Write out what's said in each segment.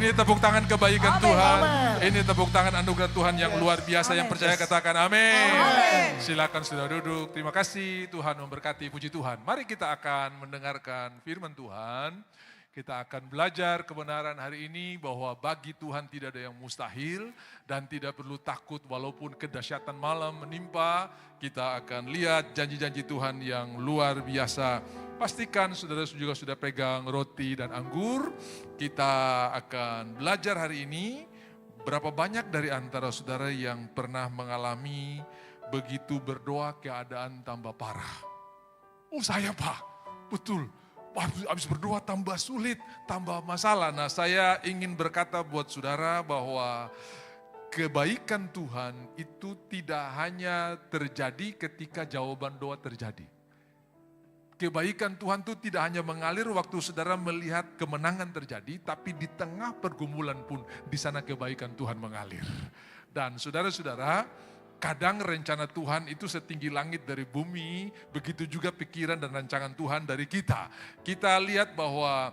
Ini tepuk tangan kebaikan Amin, Tuhan. amin. Ini tepuk tangan anugerah Tuhan yang luar biasa. Yang percaya katakan amin. Amin. Silakan sudah duduk. Terima kasih Tuhan memberkati. Puji Tuhan. Mari kita akan mendengarkan firman Tuhan. Kita akan belajar kebenaran hari ini bahwa bagi Tuhan tidak ada yang mustahil dan tidak perlu takut walaupun kedahsyatan malam menimpa. Kita akan lihat janji-janji Tuhan yang luar biasa. Pastikan saudara juga sudah pegang roti dan anggur. Kita akan belajar hari ini berapa banyak dari antara saudara yang pernah mengalami begitu berdoa keadaan tambah parah. Oh saya Pak, betul. Habis berdoa tambah sulit, tambah masalah. Nah saya ingin berkata buat saudara bahwa kebaikan Tuhan itu tidak hanya terjadi ketika jawaban doa terjadi. Kebaikan Tuhan itu tidak hanya mengalir waktu saudara melihat kemenangan terjadi, tapi di tengah pergumulan pun di sana kebaikan Tuhan mengalir. Dan saudara-saudara, kadang rencana Tuhan itu setinggi langit dari bumi, begitu juga pikiran dan rancangan Tuhan dari kita. Kita lihat bahwa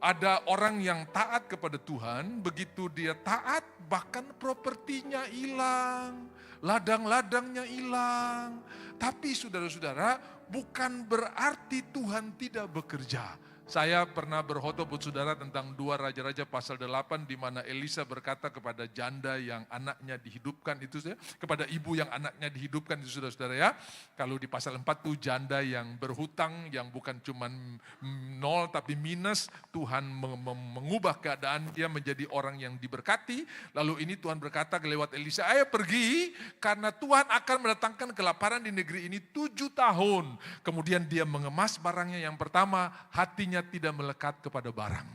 ada orang yang taat kepada Tuhan, begitu dia taat bahkan propertinya hilang, ladang-ladangnya hilang. Tapi saudara-saudara, bukan berarti Tuhan tidak bekerja. Saya pernah berkhotbah buat saudara tentang 2 Raja-Raja pasal 8 di mana Elisa berkata kepada janda yang anaknya dihidupkan itu ya, kepada ibu yang anaknya dihidupkan itu saudara-saudara ya. Kalau di pasal 4 tuh janda yang berhutang yang bukan cuma 0 tapi minus, Tuhan mengubah keadaan dia menjadi orang yang diberkati. Lalu ini Tuhan berkata lewat Elisa, ayo pergi karena Tuhan akan mendatangkan kelaparan di negeri ini 7 tahun. Kemudian dia mengemas barangnya yang pertama, hatinya tidak melekat kepada barang.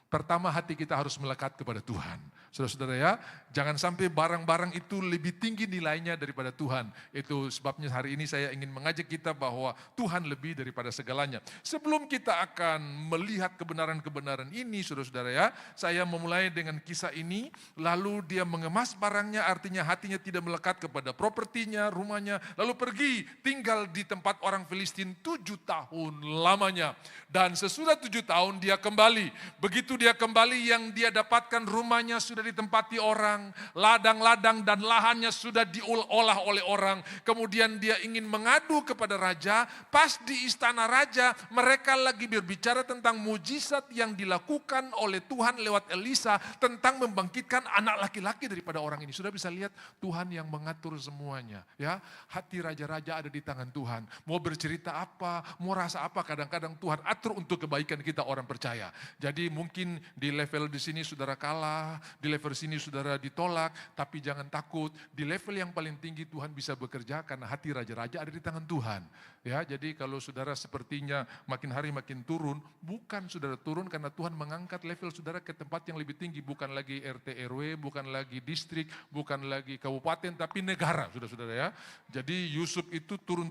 Pertama hati kita harus melekat kepada Tuhan. Saudara-saudara ya, jangan sampai barang-barang itu lebih tinggi nilainya daripada Tuhan. Itu sebabnya hari ini saya ingin mengajak kita bahwa Tuhan lebih daripada segalanya. Sebelum kita akan melihat kebenaran-kebenaran ini saudara-saudara ya, saya memulai dengan kisah ini. Lalu dia mengemas barangnya, artinya hatinya tidak melekat kepada propertinya, rumahnya. Lalu pergi tinggal di tempat orang Filistin 7 tahun lamanya. Dan sesudah 7 tahun dia kembali. Begitu dia kembali yang dia dapatkan rumahnya sudah ditempati orang, ladang-ladang dan lahannya sudah diolah oleh orang. Kemudian dia ingin mengadu kepada raja, pas di istana raja mereka lagi berbicara tentang mujizat yang dilakukan oleh Tuhan lewat Elisa tentang membangkitkan anak laki-laki daripada orang ini. Sudah bisa lihat Tuhan yang mengatur semuanya. Ya, hati raja-raja ada di tangan Tuhan. Mau bercerita apa, mau rasa apa, kadang-kadang Tuhan atur untuk kebaikan kita orang percaya. Jadi mungkin di level di sini saudara kalah, di level sini saudara ditolak, tapi jangan takut. Di level yang paling tinggi Tuhan bisa bekerja karena hati raja-raja ada di tangan Tuhan. Ya, jadi kalau saudara sepertinya makin hari makin turun, bukan saudara turun karena Tuhan mengangkat level saudara ke tempat yang lebih tinggi, bukan lagi RT RW, bukan lagi distrik, bukan lagi kabupaten, tapi negara, saudara-saudara ya. Jadi Yusuf itu turun,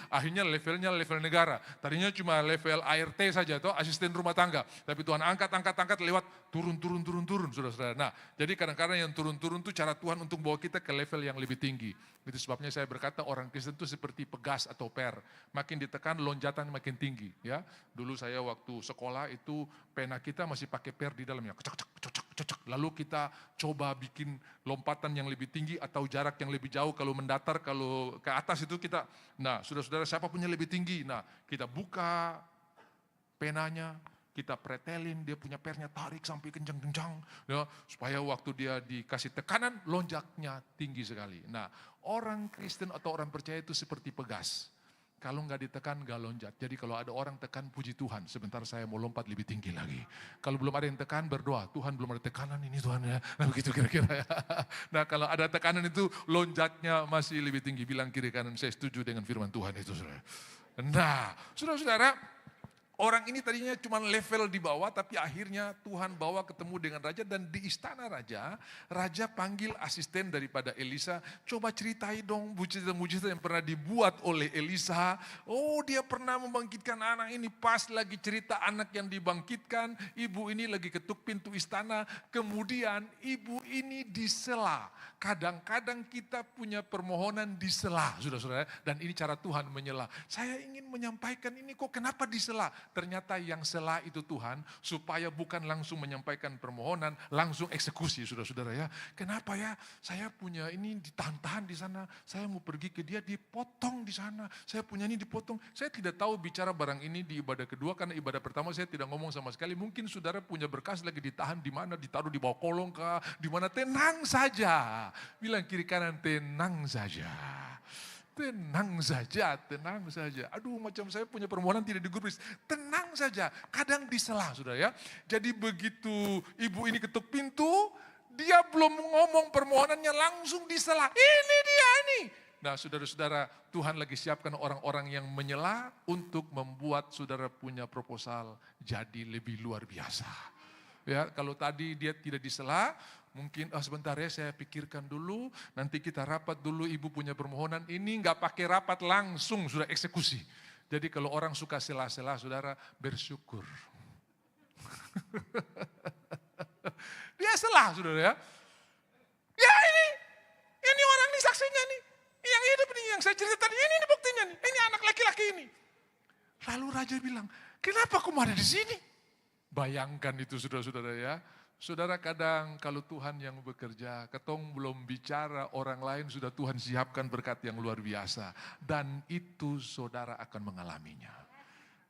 akhirnya levelnya level negara. Tadinya cuma level ART saja, atau asisten rumah tangga, tapi Tuhan angkat lewat turun, saudara-saudara. Nah, jadi kadang-kadang yang turun itu cara Tuhan untuk bawa kita ke level yang lebih tinggi. Itu sebabnya saya berkata orang Kristen itu seperti pegas atau per. Makin ditekan lonjatan makin tinggi. Ya, dulu saya waktu sekolah itu pena kita masih pakai per di dalamnya. Cocok. Lalu kita coba bikin lompatan yang lebih tinggi atau jarak yang lebih jauh. Kalau mendatar, kalau ke atas itu kita. Nah, saudara-saudara siapa punya lebih tinggi? Nah, kita buka penanya. Kita pretelin, dia punya pernya tarik sampai kencang-kencang. Ya, supaya waktu dia dikasih tekanan, lonjaknya tinggi sekali. Nah, orang Kristen atau orang percaya itu seperti pegas. Kalau nggak ditekan, nggak lonjat. Jadi kalau ada orang tekan, puji Tuhan. Sebentar saya mau lompat lebih tinggi lagi. Kalau belum ada yang tekan, berdoa. Tuhan belum ada tekanan ini Tuhan ya. Nah begitu kira-kira ya. Nah kalau ada tekanan itu, lonjatnya masih lebih tinggi. Bilang kiri kanan, saya setuju dengan firman Tuhan itu saudara. Nah, saudara-saudara, orang ini tadinya cuma level di bawah, tapi akhirnya Tuhan bawa ketemu dengan raja dan di istana raja, raja panggil asisten daripada Elisa, coba ceritai dong mujizat-mujizat yang pernah dibuat oleh Elisa. Oh dia pernah membangkitkan anak ini, pas lagi cerita anak yang dibangkitkan, ibu ini lagi ketuk pintu istana, kemudian ibu ini disela. Kadang-kadang kita punya permohonan disela, saudara-saudara, dan ini cara Tuhan menyela. Saya ingin menyampaikan ini kok kenapa disela? ternyata yang salah itu Tuhan, supaya bukan langsung menyampaikan permohonan, langsung eksekusi, saudara-saudara ya. Kenapa ya? Saya punya ini ditahan-tahan di sana, saya mau pergi ke dia, dipotong di sana, saya punya ini dipotong. Saya tidak tahu bicara barang ini di ibadah kedua, karena ibadah pertama saya tidak ngomong sama sekali. Mungkin saudara punya berkas lagi ditahan di mana, ditaruh di bawah kolong kah, di mana, tenang saja. Bilang kiri kanan, tenang saja. Tenang saja, tenang saja. Aduh, macam saya punya permohonan tidak digubris. Tenang saja, kadang disela, saudara ya. Jadi begitu ibu ini ketuk pintu, dia belum ngomong permohonannya langsung disela. Ini dia ini. Nah, saudara-saudara, Tuhan lagi siapkan orang-orang yang menyela untuk membuat saudara punya proposal jadi lebih luar biasa. Ya, kalau tadi dia tidak disela, mungkin sebentar ya saya pikirkan dulu, nanti kita rapat dulu, ibu punya permohonan ini, nggak pakai rapat langsung sudah eksekusi. Jadi kalau orang suka sela-sela, saudara bersyukur. Dia salah, saudara ya. Ya ini orang ini saksinya nih, yang hidup ini, yang saya cerita tadi, ini buktinya nih, ini anak laki-laki ini. Lalu raja bilang, kenapa kamu ada di sini? Bayangkan itu saudara-saudara ya. Saudara, kadang kalau Tuhan yang bekerja, ketong belum bicara, orang lain sudah Tuhan siapkan berkat yang luar biasa. Dan itu saudara akan mengalaminya.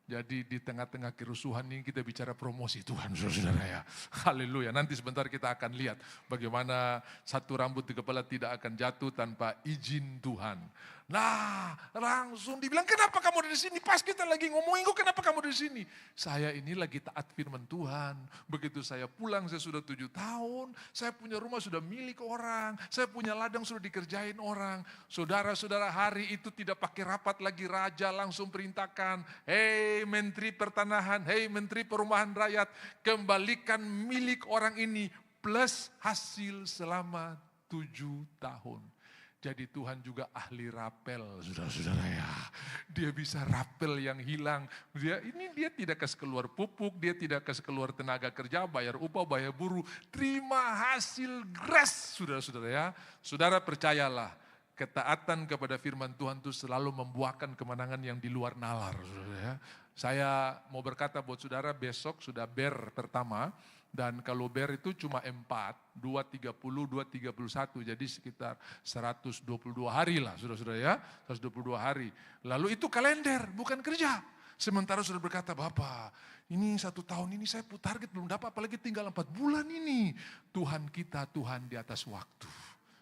Jadi di tengah-tengah kerusuhan ini kita bicara promosi Tuhan, saudara ya. Haleluya. Nanti sebentar kita akan lihat bagaimana satu rambut di kepala tidak akan jatuh tanpa izin Tuhan. Nah, langsung dibilang, kenapa kamu ada di sini? Pas kita lagi ngomongin, kok kenapa kamu ada di sini? Saya ini lagi taat firman Tuhan. Begitu saya pulang, saya sudah 7 tahun. Saya punya rumah sudah milik orang. Saya punya ladang sudah dikerjain orang. Saudara-saudara, hari itu tidak pakai rapat lagi, raja langsung perintahkan, hei Menteri Pertanahan, hei Menteri Perumahan Rakyat, kembalikan milik orang ini plus hasil selama 7 tahun. Jadi Tuhan juga ahli rapel, saudara-saudara ya. Dia bisa rapel yang hilang. Dia tidak kasih keluar pupuk, dia tidak kasih keluar tenaga kerja, bayar upah, bayar buruh. Terima hasil gras, saudara-saudara ya. Saudara percayalah, ketaatan kepada firman Tuhan itu selalu membuahkan kemenangan yang di luar nalar, saudara ya. Saya mau berkata buat saudara, besok sudah ber pertama. Dan kalau ber itu cuma 4, 2.30, 2.31, jadi sekitar 122 hari lah saudara-saudara ya, 122 hari. Lalu itu kalender, bukan kerja. Sementara sudah berkata, Bapak, ini 1 tahun ini saya target belum dapat, apalagi tinggal 4 bulan ini. Tuhan kita, Tuhan di atas waktu.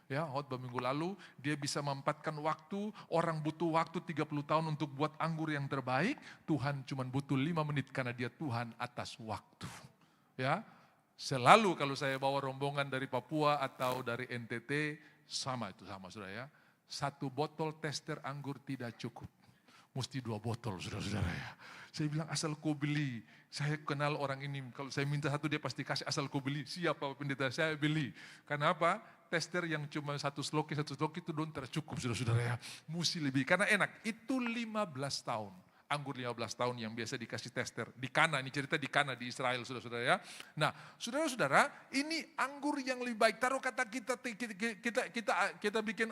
Ya, khotbah minggu lalu, dia bisa memanfaatkan waktu, orang butuh waktu 30 tahun untuk buat anggur yang terbaik, Tuhan cuma butuh 5 menit karena dia Tuhan atas waktu. Ya, selalu kalau saya bawa rombongan dari Papua atau dari NTT, sama saudara ya. 1 botol tester anggur tidak cukup. Mesti 2 botol saudara-saudara ya. Saya bilang asal kau beli, saya kenal orang ini, kalau saya minta 1 dia pasti kasih, asal kau beli. Siapa pendeta, saya beli. Kenapa? Tester yang cuma 1 sloki itu belum tercukup saudara-saudara ya. Mesti lebih, karena enak. Itu 15 tahun. Anggur 15 tahun yang biasa dikasih tester. Di Kana, ini cerita di Kana di Israel saudara-saudara ya. Nah saudara-saudara, ini anggur yang lebih baik. Taruh kata kita bikin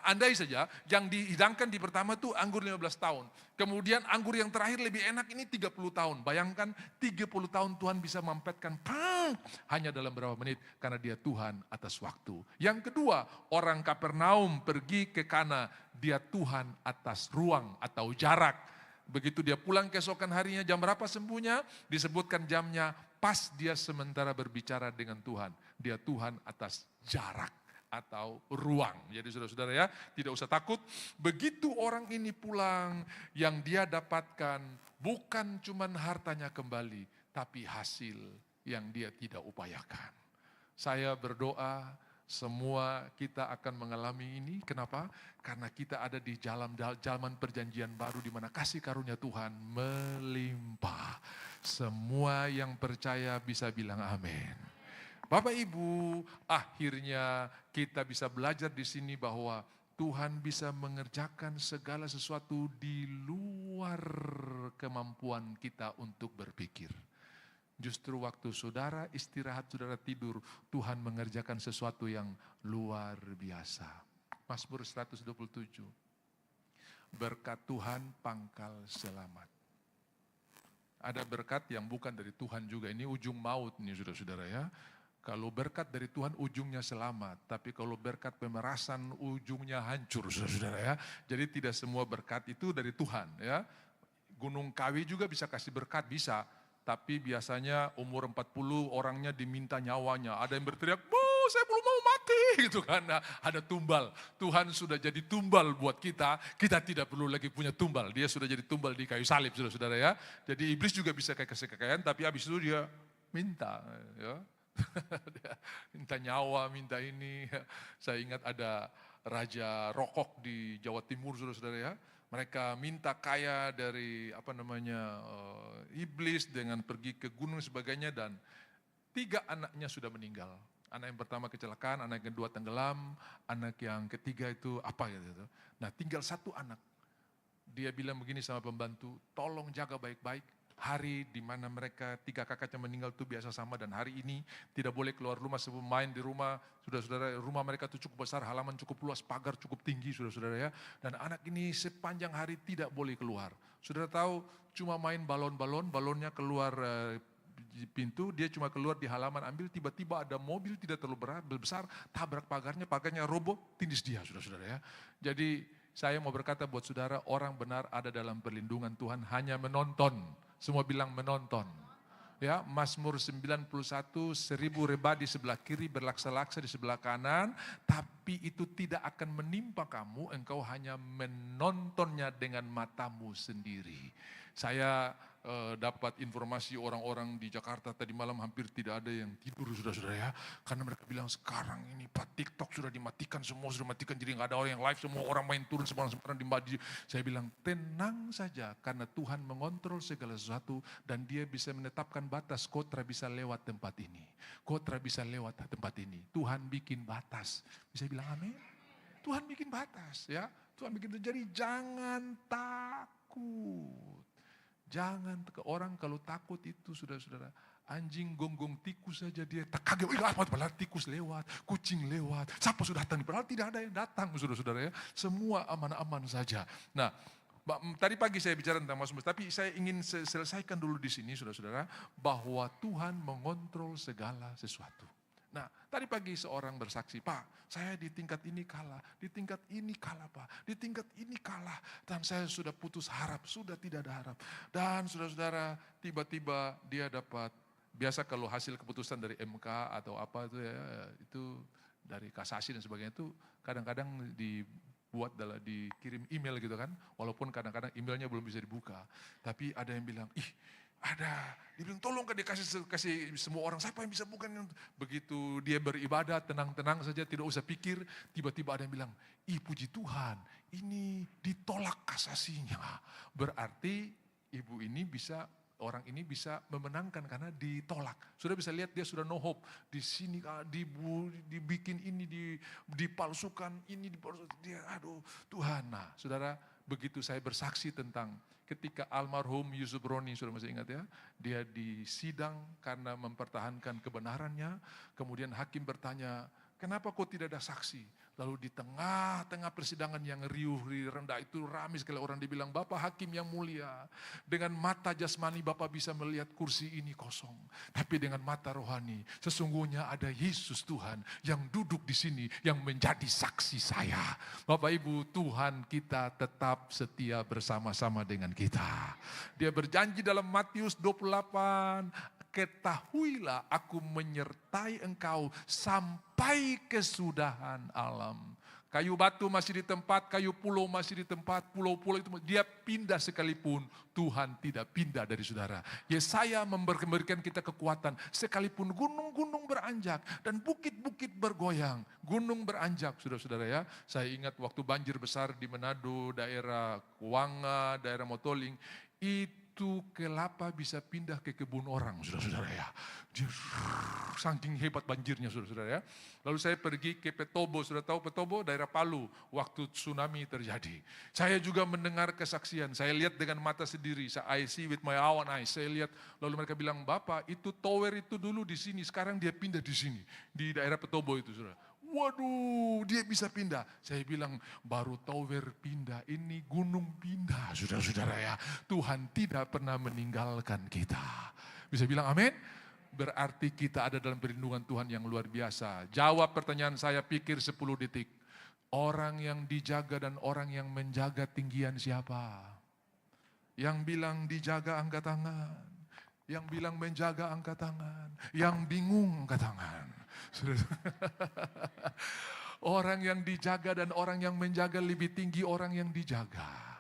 andai saja, yang dihidangkan di pertama tuh anggur 15 tahun. Kemudian anggur yang terakhir lebih enak ini 30 tahun. Bayangkan 30 tahun Tuhan bisa mampetkan hanya dalam berapa menit, karena dia Tuhan atas waktu. Yang kedua, orang Kapernaum pergi ke Kana, dia Tuhan atas ruang atau jarak. Begitu dia pulang keesokan harinya, jam berapa sembuhnya? Disebutkan jamnya, pas dia sementara berbicara dengan Tuhan. Dia Tuhan atas jarak atau ruang. Jadi saudara-saudara ya, tidak usah takut. Begitu orang ini pulang, yang dia dapatkan bukan cuma hartanya kembali, tapi hasil yang dia tidak upayakan. Saya berdoa, semua kita akan mengalami ini. Kenapa? Karena kita ada di zaman perjanjian baru, di mana kasih karunia Tuhan melimpah. Semua yang percaya bisa bilang amin. Bapak Ibu, akhirnya kita bisa belajar di sini bahwa Tuhan bisa mengerjakan segala sesuatu di luar kemampuan kita untuk berpikir. Justru waktu saudara istirahat, saudara tidur, Tuhan mengerjakan sesuatu yang luar biasa. Mazmur 127. Berkat Tuhan pangkal selamat. ada berkat yang bukan dari Tuhan juga. Ini ujung maut nih saudara-saudara ya. Kalau berkat dari Tuhan ujungnya selamat, tapi kalau berkat pemerasan ujungnya hancur saudara-saudara ya. Jadi tidak semua berkat itu dari Tuhan ya. Gunung Kawi juga bisa kasih berkat, bisa. Tapi biasanya umur 40 orangnya diminta nyawanya. Ada yang berteriak, "Bu, saya belum mau mati." Gitu kan. Nah, ada tumbal. Tuhan sudah jadi tumbal buat kita. Kita tidak perlu lagi punya tumbal. Dia sudah jadi tumbal di kayu salib saudara-saudara ya. Jadi iblis juga bisa kasih kekayaan, tapi habis itu dia minta ya. Dia minta nyawa, minta ini. Saya ingat ada raja rokok di Jawa Timur saudara-saudara ya. Mereka minta kaya dari iblis dengan pergi ke gunung sebagainya, dan 3 anaknya sudah meninggal. Anak yang pertama kecelakaan, anak yang kedua tenggelam, anak yang ketiga itu apa gitu. Nah, tinggal 1 anak. Dia bilang begini sama pembantu, "Tolong jaga baik-baik. Hari di mana mereka 3 kakaknya meninggal itu biasa sama, dan hari ini tidak boleh keluar rumah sebelum main di rumah." Saudara-saudara, rumah mereka itu cukup besar, halaman cukup luas, pagar cukup tinggi saudara-saudara ya. Dan anak ini sepanjang hari tidak boleh keluar. Saudara tahu, cuma main balon-balon, balonnya keluar di pintu, dia cuma keluar di halaman ambil, tiba-tiba ada mobil tidak terlalu besar, tabrak pagarnya, pagarnya roboh, tindis dia saudara-saudara ya. Jadi saya mau berkata buat saudara, orang benar ada dalam perlindungan Tuhan, hanya menonton. Semua bilang menonton. Ya, Mazmur 91, 1000 reba di sebelah kiri, berlaksa-laksa di sebelah kanan, tapi itu tidak akan menimpa kamu, engkau hanya menontonnya dengan matamu sendiri. Saya dapat informasi orang-orang di Jakarta tadi malam hampir tidak ada yang tidur saudara-saudara ya. Karena mereka bilang sekarang ini Pak TikTok sudah dimatikan, semua sudah dimatikan, jadi nggak ada orang yang live, semua orang main turun sembarang-sembarang di baju. Saya bilang tenang saja karena Tuhan mengontrol segala sesuatu dan Dia bisa menetapkan batas. Kotra bisa lewat tempat ini, kotra bisa lewat tempat ini. Tuhan bikin batas. Bisa bilang amin? Tuhan bikin batas ya. Tuhan bikin itu. Jadi jangan takut. Jangan, orang kalau takut itu saudara-saudara, anjing gonggong tikus saja dia tak kaget, padahal tikus lewat, kucing lewat, siapa sudah datang, padahal tidak ada yang datang saudara-saudara ya, semua aman-aman saja. Nah, tadi pagi saya bicara tentang Mazmur, tapi saya ingin selesaikan dulu di sini saudara-saudara, bahwa Tuhan mengontrol segala sesuatu. Nah, tadi pagi seorang bersaksi, "Pak, saya di tingkat ini kalah, di tingkat ini kalah Pak, di tingkat ini kalah, dan saya sudah putus harap, sudah tidak ada harap." Dan saudara-saudara, tiba-tiba dia dapat, biasa kalau hasil keputusan dari MK atau apa itu ya, itu dari kasasi dan sebagainya itu kadang-kadang dibuat dikirim email gitu kan, walaupun kadang-kadang emailnya belum bisa dibuka. Tapi ada yang bilang, dia bilang tolong kasih semua orang, siapa yang bisa bukan. Begitu dia beribadah, tenang-tenang saja, tidak usah pikir, tiba-tiba ada yang bilang, puji Tuhan, ini ditolak kasasinya. Berarti orang ini bisa memenangkan karena ditolak. Sudah bisa lihat dia sudah no hope. Di sini dibikin ini, dipalsukan ini, dia aduh Tuhan. Nah, saudara, begitu saya bersaksi tentang ketika almarhum Yusuf Roni, sudah masih ingat ya, dia disidang karena mempertahankan kebenarannya, kemudian hakim bertanya, "Kenapa kok tidak ada saksi?" Lalu di tengah-tengah persidangan yang riuh, rendah itu ramai sekali orang dibilang, "Bapak hakim yang mulia, dengan mata jasmani Bapak bisa melihat kursi ini kosong. Tapi dengan mata rohani, sesungguhnya ada Yesus Tuhan yang duduk di sini, yang menjadi saksi saya." Bapak Ibu, Tuhan kita tetap setia bersama-sama dengan kita. Dia berjanji dalam Matius 28, "Ketahuilah aku menyertai engkau sampai kesudahan alam." Kayu batu masih di tempat, kayu pulau masih di tempat, pulau-pulau itu dia pindah sekalipun, Tuhan tidak pindah dari saudara. Yesaya memberikan kita kekuatan, sekalipun gunung-gunung beranjak dan bukit-bukit bergoyang, gunung beranjak saudara-saudara ya. Saya ingat waktu banjir besar di Manado, daerah Kuanga, daerah Motoling, itu kelapa bisa pindah ke kebun orang, saudara-saudara ya. Dia saking hebat banjirnya, saudara-saudara ya. Lalu saya pergi ke Petobo, sudah tahu Petobo, daerah Palu, waktu tsunami terjadi. Saya juga mendengar kesaksian, saya lihat dengan mata sendiri, I see with my own eyes, saya lihat, lalu mereka bilang, "Bapak, itu tower itu dulu di sini, sekarang dia pindah di sini, di daerah Petobo itu, saudara." Waduh, dia bisa pindah. Saya bilang, baru tower pindah, ini gunung pindah, saudara-saudara ya. Tuhan tidak pernah meninggalkan kita. Bisa bilang amin? Berarti kita ada dalam perlindungan Tuhan yang luar biasa. Jawab pertanyaan saya, pikir 10 detik. Orang yang dijaga dan orang yang menjaga tinggian siapa? Yang bilang dijaga angkat tangan. Yang bilang menjaga angkat tangan. Yang bingung angkat tangan. Orang yang dijaga dan orang yang menjaga lebih tinggi orang yang dijaga.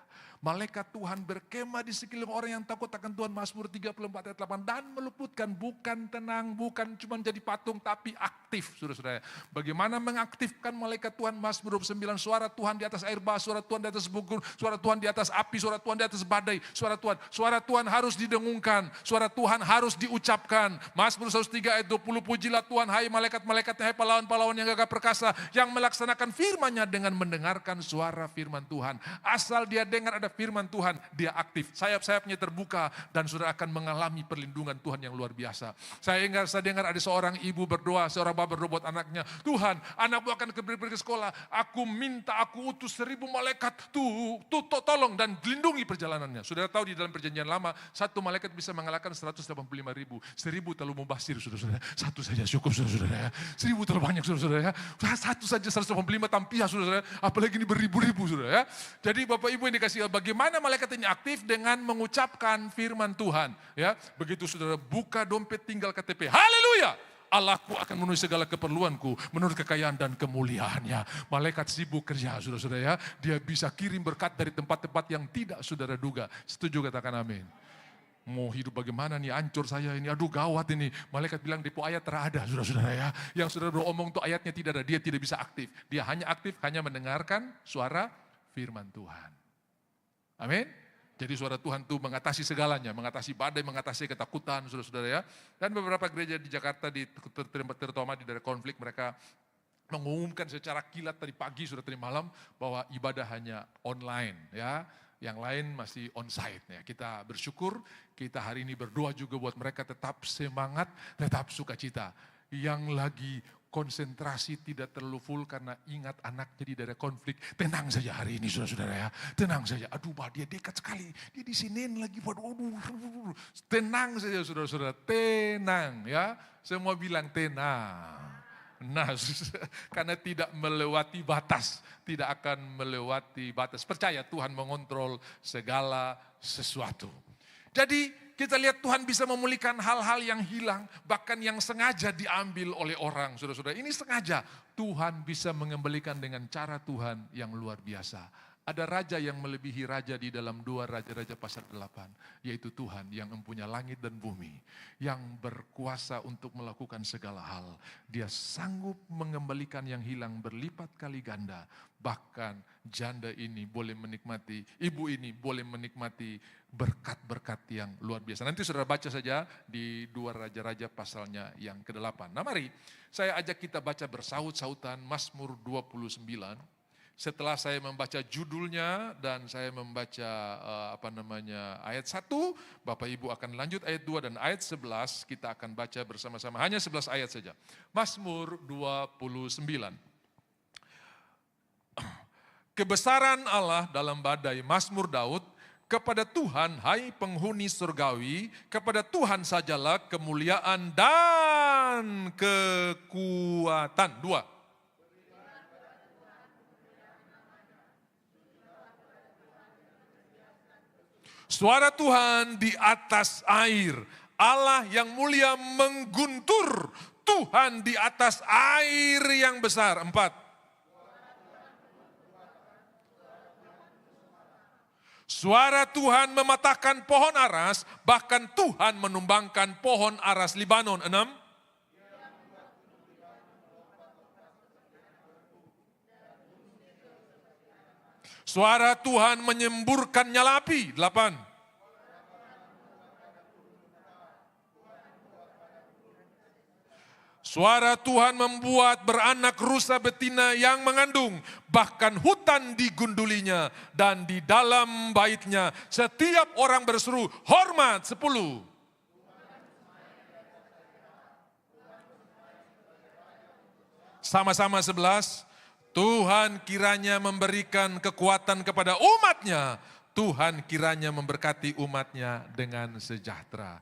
Malaikat Tuhan berkemah di sekeliling orang yang takut akan Tuhan. Mazmur 34 ayat 8. Dan meluputkan, bukan tenang, bukan cuma jadi patung, tapi aktif. Saudara-saudara, bagaimana mengaktifkan malaikat Tuhan? Mazmur 29, suara Tuhan di atas air bah, suara Tuhan di atas bukit, suara Tuhan di atas api, suara Tuhan di atas badai, suara Tuhan harus didengungkan, suara Tuhan harus diucapkan. Mazmur 103 ayat 20, pujilah Tuhan, hai malaikat-malaikatnya, hai pahlawan-pahlawan yang gagah perkasa, yang melaksanakan firman-Nya dengan mendengarkan suara firman Tuhan. Asal dia dengar ada firman Tuhan, dia aktif. Sayap-sayapnya terbuka dan saudara akan mengalami perlindungan Tuhan yang luar biasa. Saya dengar ada seorang ibu berdoa, seorang bapak berdoa buat anaknya. Tuhan, anakmu akan pergi ke sekolah. Aku minta, aku utus 1000 malaikat. Tolong dan lindungi perjalanannya. Saudara tahu di dalam perjanjian lama, satu malaikat bisa mengalahkan 185.000. 1000 terlalu mubazir, saudara-saudara. Satu saja cukup, saudara-saudara. 1000 terlalu banyak, saudara-saudara. Satu saja 185 tampiah, saudara-saudara. Apalagi ini beribu-ribu, saudara. Jadi Bapak Ibu yang dikasih, bagaimana malaikat ini aktif dengan mengucapkan firman Tuhan. Ya, begitu saudara buka dompet tinggal KTP. Haleluya! Allahku akan memenuhi segala keperluanku menurut kekayaan dan kemuliaannya. Malaikat sibuk kerja, saudara-saudara ya. Dia bisa kirim berkat dari tempat-tempat yang tidak saudara duga. Setuju, katakan amin. Mau hidup bagaimana nih, hancur saya ini, aduh gawat ini. Malaikat bilang depo ayat terada, saudara-saudara ya. Yang saudara beromong tuh ayatnya tidak ada, dia tidak bisa aktif. Dia hanya aktif, hanya mendengarkan suara firman Tuhan. Amin. Jadi suara Tuhan itu mengatasi segalanya, mengatasi badai, mengatasi ketakutan, saudara-saudara ya. Dan beberapa gereja di Jakarta, terutama di daerah konflik, mereka mengumumkan secara kilat tadi pagi, sudah tadi malam, bahwa ibadah hanya online ya. Yang lain masih onsite ya. Kita bersyukur, kita hari ini berdoa juga buat mereka tetap semangat, tetap sukacita. Yang lagi konsentrasi tidak terlalu full karena ingat anaknya di daerah konflik. Tenang saja hari ini saudara-saudara ya. Tenang saja. Aduh dia dekat sekali. Dia di sini lagi. Waduh. Tenang saja saudara-saudara. Tenang ya. Semua bilang tenang. Nah, karena tidak melewati batas. Tidak akan melewati batas. Percaya Tuhan mengontrol segala sesuatu. Jadi kita lihat Tuhan bisa memulihkan hal-hal yang hilang, bahkan yang sengaja diambil oleh orang. Saudara-saudara, ini sengaja. Tuhan bisa mengembalikan dengan cara Tuhan yang luar biasa. Ada raja yang melebihi raja di dalam 2 Raja-Raja pasal 8. Yaitu Tuhan yang mempunyai langit dan bumi. Yang berkuasa untuk melakukan segala hal. Dia sanggup mengembalikan yang hilang berlipat kali ganda. Bahkan janda ini boleh menikmati, ibu ini boleh menikmati berkat-berkat yang luar biasa. Nanti saudara baca saja di 2 Raja-Raja pasalnya yang ke-8. Nah mari saya ajak kita baca bersaut-sautan Mazmur 29. Setelah saya membaca judulnya dan saya membaca ayat 1, Bapak Ibu akan lanjut ayat 2 dan ayat 11 kita akan baca bersama-sama. Hanya 11 ayat saja. Mazmur 29. Kebesaran Allah dalam badai, Mazmur Daud. Kepada Tuhan, hai penghuni surgawi, kepada Tuhan sajalah kemuliaan dan kekuatan. 2. Suara Tuhan di atas air, Allah yang mulia mengguntur, Tuhan di atas air yang besar. 4. Suara Tuhan mematahkan pohon aras, bahkan Tuhan menumbangkan pohon aras Libanon. 6. Suara Tuhan menyemburkan nyala api. 8. Suara Tuhan membuat beranak rusa betina yang mengandung, bahkan hutan digundulinya, dan di dalam baitnya setiap orang berseru, hormat. 10. Sama-sama 11. Tuhan kiranya memberikan kekuatan kepada umatnya. Tuhan kiranya memberkati umatnya dengan sejahtera.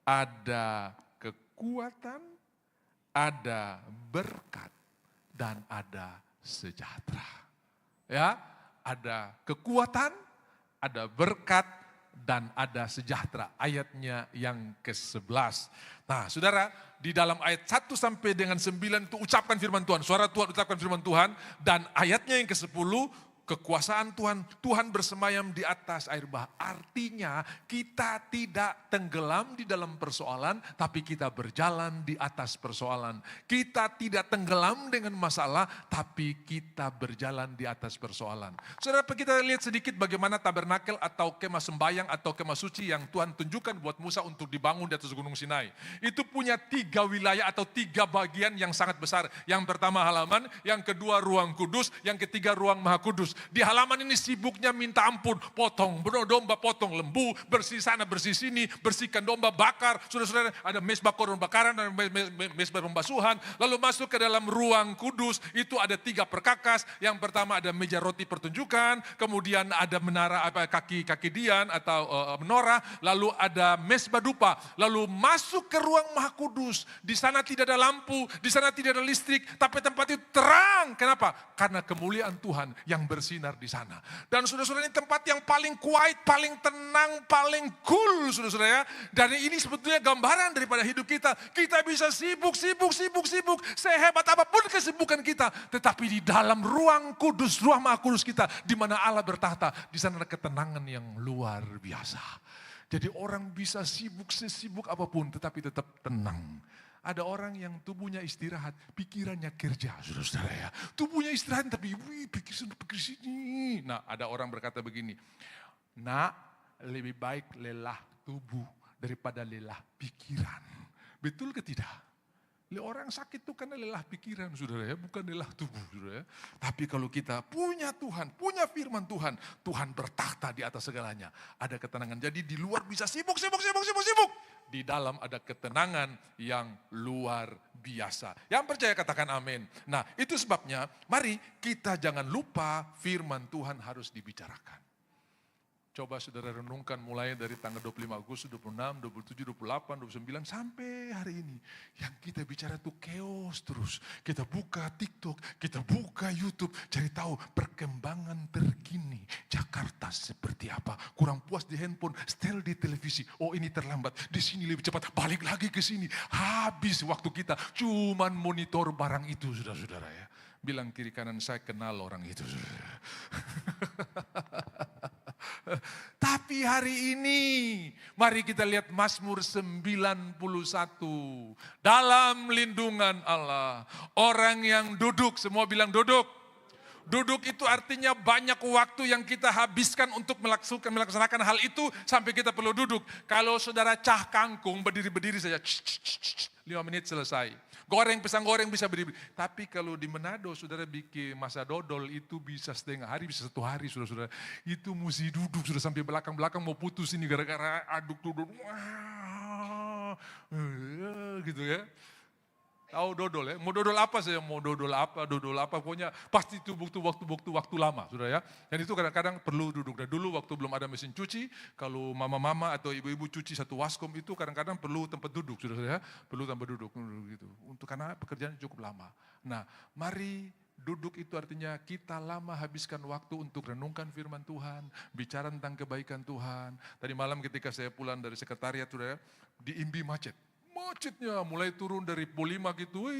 Ada kekuatan, ada berkat, dan ada sejahtera. Ya, ada kekuatan, ada berkat, dan ada sejahtera. Ayatnya yang ke-11. Nah, saudara, di dalam ayat 1 sampai dengan 9 itu ucapkan firman Tuhan. Suara Tuhan ucapkan firman Tuhan. Dan ayatnya yang ke-10, kekuasaan Tuhan, Tuhan bersemayam di atas air bah. Artinya kita tidak tenggelam di dalam persoalan, tapi kita berjalan di atas persoalan. Kita tidak tenggelam dengan masalah, tapi kita berjalan di atas persoalan. Saudara, kita lihat sedikit bagaimana tabernakel atau kemah sembayang atau kemah suci yang Tuhan tunjukkan buat Musa untuk dibangun di atas Gunung Sinai. Itu punya 3 wilayah atau 3 bagian yang sangat besar. Yang pertama halaman, yang kedua ruang kudus, yang ketiga ruang maha kudus. Di halaman ini sibuknya minta ampun, potong domba, potong lembu, bersih sana, bersih sini, bersihkan domba, bakar. Saudara-saudara, ada mesbah korban bakaran dan mesbah pembasuhan. Lalu masuk ke dalam ruang kudus, itu ada 3 perkakas. Yang pertama ada meja roti pertunjukan, kemudian ada menara kaki dian atau menorah, lalu ada mesbah dupa. Lalu masuk ke ruang maha kudus. Di sana tidak ada lampu, di sana tidak ada listrik, tapi tempat itu terang. Kenapa? Karena kemuliaan Tuhan yang bersinar di sana. Dan saudara-saudara, ini tempat yang paling quiet, paling tenang, paling cool, saudara-saudara ya. Dan ini sebetulnya gambaran daripada hidup kita. Kita bisa sibuk, sehebat apapun kesibukan kita. Tetapi di dalam ruang kudus, ruang maha kudus kita, di mana Allah bertahta, di sana ada ketenangan yang luar biasa. Jadi orang bisa sesibuk apapun, tetapi tetap tenang. Ada orang yang tubuhnya istirahat, pikirannya kerja, saudara-saudara ya. Tubuhnya istirahat, tapi pikir sini. Nah, ada orang berkata begini, nak, lebih baik lelah tubuh daripada lelah pikiran. Betul ke tidak? Orang sakit itu karena lelah pikiran, saudara ya, bukan lelah tubuh, saudara ya. Tapi kalau kita punya Tuhan, punya firman Tuhan, Tuhan bertakhta di atas segalanya. Ada ketenangan. Jadi di luar bisa sibuk. Di dalam ada ketenangan yang luar biasa. Yang percaya katakan amin. Nah, itu sebabnya mari kita jangan lupa firman Tuhan harus dibicarakan. Coba saudara renungkan mulai dari tanggal 25 Agustus, 26, 27, 28, 29 sampai hari ini. Yang kita bicara itu chaos terus. Kita buka TikTok, kita buka YouTube, cari tahu perkembangan terkini. Jakarta seperti apa? Kurang puas di handphone, setel di televisi. Oh, ini terlambat, di sini lebih cepat, balik lagi ke sini. Habis waktu kita cuman monitor barang itu, saudara-saudara ya. Bilang kiri kanan, saya kenal orang itu. Tapi hari ini, mari kita lihat Mazmur 91. Dalam lindungan Allah, orang yang duduk, semua bilang duduk. Duduk itu artinya banyak waktu yang kita habiskan untuk melaksanakan hal itu sampai kita perlu duduk. Kalau saudara cah kangkung berdiri-berdiri saja, 5 menit selesai. Pisang goreng bisa berdiri. Tapi kalau di Manado saudara bikin masa dodol itu bisa setengah hari, bisa 1 hari saudara-saudara. Itu mesti duduk sudah sampai belakang-belakang mau putus ini gara-gara aduk dodol. Wah, gitu ya. Tahu dodol ya, mau dodol apa saya, mau dodol apa, pokoknya pasti itu waktu lama, saudara ya. Dan itu kadang-kadang perlu duduk. Dan dulu waktu belum ada mesin cuci, kalau mama-mama atau ibu-ibu cuci satu waskom itu kadang-kadang perlu tempat duduk, saudara ya. Perlu tempat duduk gitu, karena pekerjaan cukup lama. Nah, mari duduk itu artinya kita lama habiskan waktu untuk renungkan firman Tuhan, bicara tentang kebaikan Tuhan. Tadi malam ketika saya pulang dari sekretariat, saudara, di Imbi macet. Macetnya mulai turun dari Polima gitu,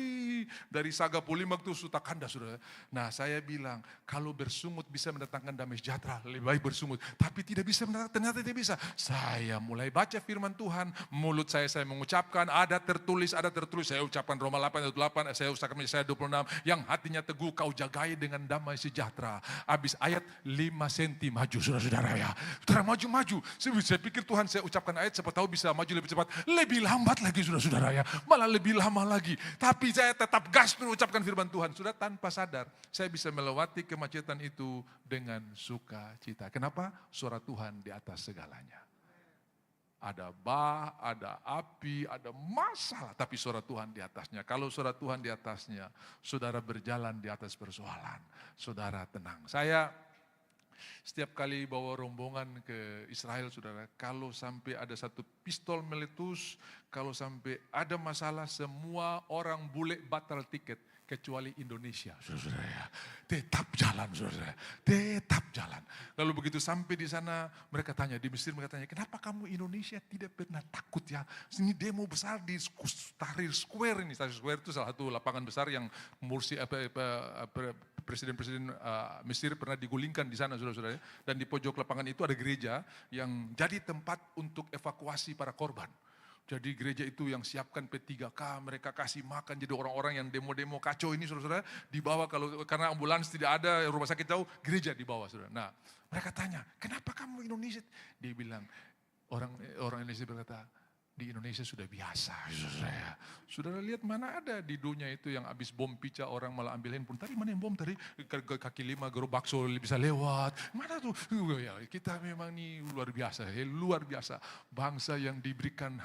dari Saga Polima itu Sutakanda, saudara. Nah, saya bilang, kalau bersungut bisa mendatangkan damai sejahtera, lebih baik bersungut. Tapi tidak bisa, ternyata tidak bisa. Saya mulai baca firman Tuhan, mulut saya mengucapkan, ada tertulis, saya ucapkan Roma 8:8, saya ucapkan Yesaya 26, yang hatinya teguh kau jagai dengan damai sejahtera. Habis ayat 5 senti maju, saudara-saudara ya. Saudara maju. Saya pikir Tuhan saya ucapkan ayat, siapa tahu bisa maju lebih cepat, lebih lambat lagi, saudara-saudara ya, malah lebih lama lagi. Tapi saya tetap gas mengucapkan firman Tuhan. Sudah tanpa sadar, saya bisa melewati kemacetan itu dengan sukacita. Kenapa? Suara Tuhan di atas segalanya. Ada bah, ada api, ada masalah. Tapi suara Tuhan di atasnya. Kalau suara Tuhan di atasnya, saudara berjalan di atas persoalan. Saudara tenang. Saya setiap kali bawa rombongan ke Israel, saudara, kalau sampai ada satu pistol meletus, kalau sampai ada masalah, semua orang bule batal tiket. Kecuali Indonesia, saudara ya. Tetap jalan, saudara. Tetap jalan. Lalu begitu sampai di sana, mereka tanya, di Mesir mereka tanya, kenapa kamu Indonesia tidak pernah takut ya? Ini demo besar di Tahrir Square ini. Tahrir Square itu salah satu lapangan besar yang presiden-presiden Mesir pernah digulingkan di sana, saudara-saudara. Dan di pojok lapangan itu ada gereja yang jadi tempat untuk evakuasi para korban. Jadi gereja itu yang siapkan P3K, mereka kasih makan. Jadi orang-orang yang demo-demo kacau ini, saudara-saudara, dibawa karena ambulans tidak ada, rumah sakit jauh, gereja dibawa, saudara. Nah, mereka tanya, kenapa kamu Indonesia? Dia bilang, orang Indonesia berkata, di Indonesia sudah biasa, saudara. Saudara lihat mana ada di dunia itu yang habis bom pica orang malah ambil handphone. Tadi mana yang bom tadi? Kaki lima gerobak bakso bisa lewat. Mana tuh? Ya, kita memang nih luar biasa, luar biasa. Bangsa yang diberikan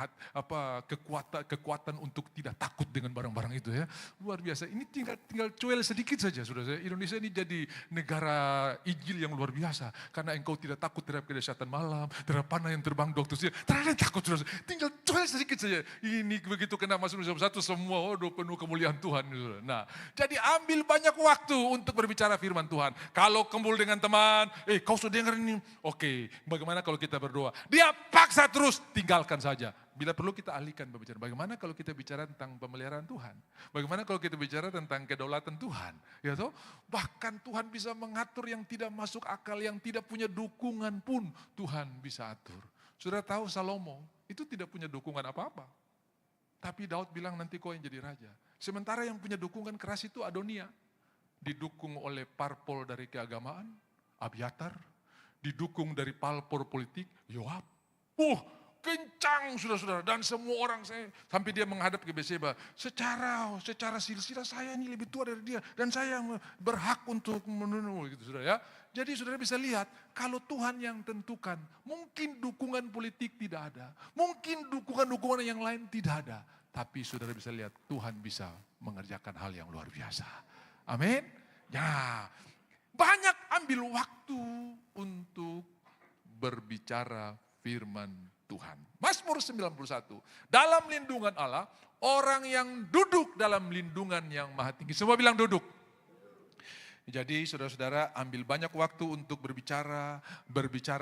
kekuatan untuk tidak takut dengan barang-barang itu ya. Luar biasa. Ini tinggal cuel sedikit saja, saudara. Indonesia ini jadi negara Injil yang luar biasa. Karena engkau tidak takut terhadap kedahsyatan malam, terhadap panah yang terbang dokter. Terhadap takut, saudara. Tinggal cuel sedikit saja. Ini begitu kena masuk Indonesia satu semua penuh kemuliaan Tuhan. Nah, jadi ambil banyak waktu untuk berbicara firman Tuhan. Kalau kumpul dengan teman, kau sudah dengar ini? Oke, bagaimana kalau kita berdoa? Dia paksa terus, tinggalkan saja. Bila perlu kita alihkan pembicaraan. Bagaimana kalau kita bicara tentang pemeliharaan Tuhan? Bagaimana kalau kita bicara tentang kedaulatan Tuhan? Ya toh? Bahkan Tuhan bisa mengatur yang tidak masuk akal, yang tidak punya dukungan pun Tuhan bisa atur. Sudah tahu Salomo itu tidak punya dukungan apa-apa. Tapi Daud bilang nanti kau yang jadi raja. Sementara yang punya dukungan keras itu Adonia. Didukung oleh parpol dari keagamaan, Abiatar. Didukung dari parpol politik, Yoab. Kencang saudara-saudara. Dan semua orang sampai dia menghadap ke Betseba. Secara silsilah saya ini lebih tua dari dia. Dan saya berhak untuk menurut gitu saudara ya. Jadi saudara bisa lihat, kalau Tuhan yang tentukan, mungkin dukungan politik tidak ada. Mungkin dukungan-dukungan yang lain tidak ada. Tapi saudara bisa lihat, Tuhan bisa mengerjakan hal yang luar biasa. Amin. Ya, banyak ambil waktu untuk berbicara firman Tuhan. Mazmur 91, dalam lindungan Allah, orang yang duduk dalam lindungan yang maha tinggi. Semua bilang duduk. Jadi saudara-saudara ambil banyak waktu untuk berbicara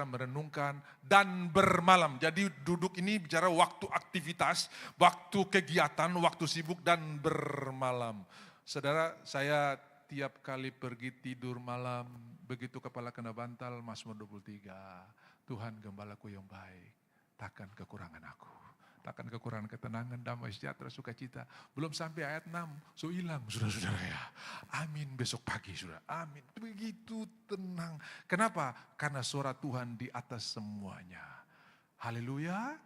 merenungkan, dan bermalam. Jadi duduk ini bicara waktu aktivitas, waktu kegiatan, waktu sibuk, dan bermalam. Saudara, saya tiap kali pergi tidur malam, begitu kepala kena bantal, Mazmur 23. Tuhan gembalaku yang baik, takkan kekurangan aku. Takkan kekurangan ketenangan, damai sejahtera, sukacita. Belum sampai ayat 6, so hilang saudara-saudara ya. Amin besok pagi saudara, amin. Begitu tenang. Kenapa? Karena suara Tuhan di atas semuanya. Haleluya.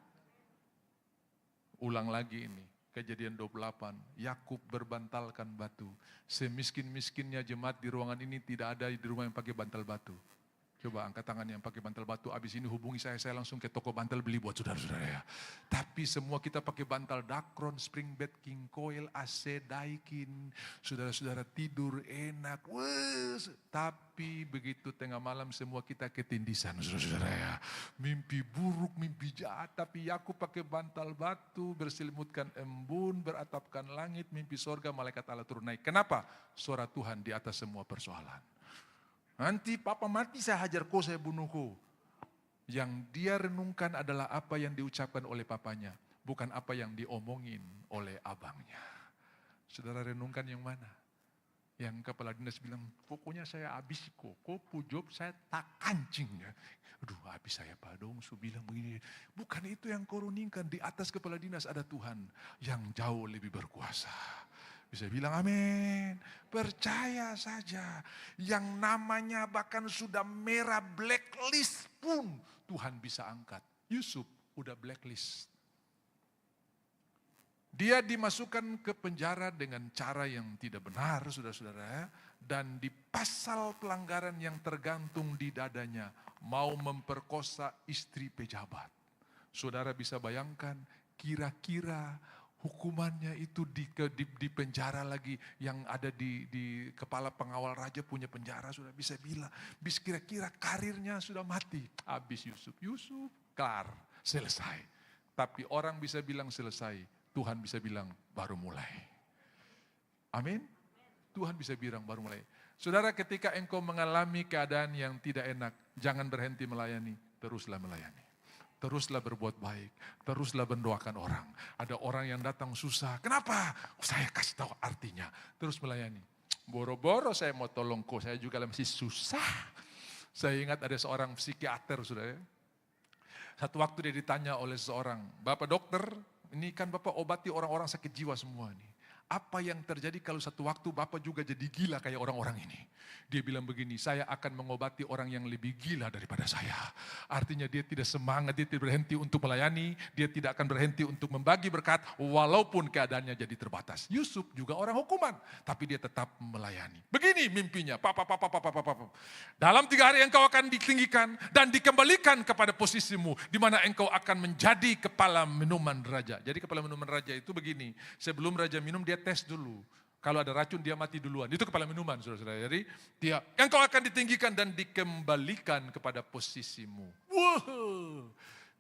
Ulang lagi ini, Kejadian 28. Yakub berbantalkan batu. Semiskin-miskinnya jemaat di ruangan ini tidak ada di rumah yang pakai bantal batu. Coba angkat tangan yang pakai bantal batu, abis ini hubungi saya langsung ke toko bantal beli buat saudara-saudara ya. Tapi semua kita pakai bantal Dacron, Spring Bed, King Coil, AC, Daikin. Saudara-saudara tidur enak. Tapi begitu tengah malam semua kita ketindisan saudara-saudara ya. Mimpi buruk, mimpi jahat. Tapi Yakub pakai bantal batu, berselimutkan embun, beratapkan langit, mimpi sorga, malaikat Allah turun naik. Kenapa? Suara Tuhan di atas semua persoalan. Nanti papa mati saya hajar kau, saya bunuh kau. Yang dia renungkan adalah apa yang diucapkan oleh papanya. Bukan apa yang diomongin oleh abangnya. Saudara renungkan yang mana? Yang kepala dinas bilang, pokoknya saya habis kok. Kau pujob saya tak kancing ya. Aduh habis saya Pak Dongsu bilang begini. Bukan itu yang kau renungkan. Di atas kepala dinas ada Tuhan yang jauh lebih berkuasa. Bisa bilang amin. Percaya saja. Yang namanya bahkan sudah merah blacklist pun Tuhan bisa angkat. Yusuf udah blacklist. Dia dimasukkan ke penjara dengan cara yang tidak benar, saudara-saudara. Dan di pasal pelanggaran yang tergantung di dadanya, mau memperkosa istri pejabat. Saudara bisa bayangkan kira-kira hukumannya itu di penjara lagi, yang ada di kepala pengawal raja punya penjara, sudah bisa bilang. Bis kira-kira karirnya sudah mati. Habis Yusuf kelar, selesai. Tapi orang bisa bilang selesai, Tuhan bisa bilang baru mulai. Amin. Tuhan bisa bilang baru mulai. Saudara, ketika engkau mengalami keadaan yang tidak enak, jangan berhenti melayani, teruslah melayani. Teruslah berbuat baik, teruslah mendoakan orang. Ada orang yang datang susah, kenapa? Saya kasih tahu artinya, terus melayani. Boro-boro saya mau tolong kok, saya juga masih susah. Saya ingat ada seorang psikiater, saudara. Satu waktu dia ditanya oleh seorang, Bapak dokter, ini kan Bapak obati orang-orang sakit jiwa semua nih. Apa yang terjadi kalau satu waktu Bapak juga jadi gila kayak orang-orang ini? Dia bilang begini, saya akan mengobati orang yang lebih gila daripada saya. Artinya dia tidak semangat, dia tidak berhenti untuk melayani, dia tidak akan berhenti untuk membagi berkat, walaupun keadaannya jadi terbatas. Yusuf juga orang hukuman, tapi dia tetap melayani. Begini mimpinya, dalam 3 hari engkau akan ditinggikan dan dikembalikan kepada posisimu, di mana engkau akan menjadi kepala minuman raja. Jadi kepala minuman raja itu begini, sebelum raja minum dia tes dulu. Kalau ada racun dia mati duluan. Itu kepala minuman, saudara-saudara. Jadi dia, engkau akan ditinggikan dan dikembalikan kepada posisimu. Wow,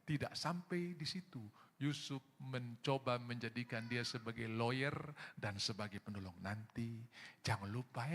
tidak sampai di situ. Yusuf mencoba menjadikan dia sebagai lawyer dan sebagai penolong. Nanti jangan lupa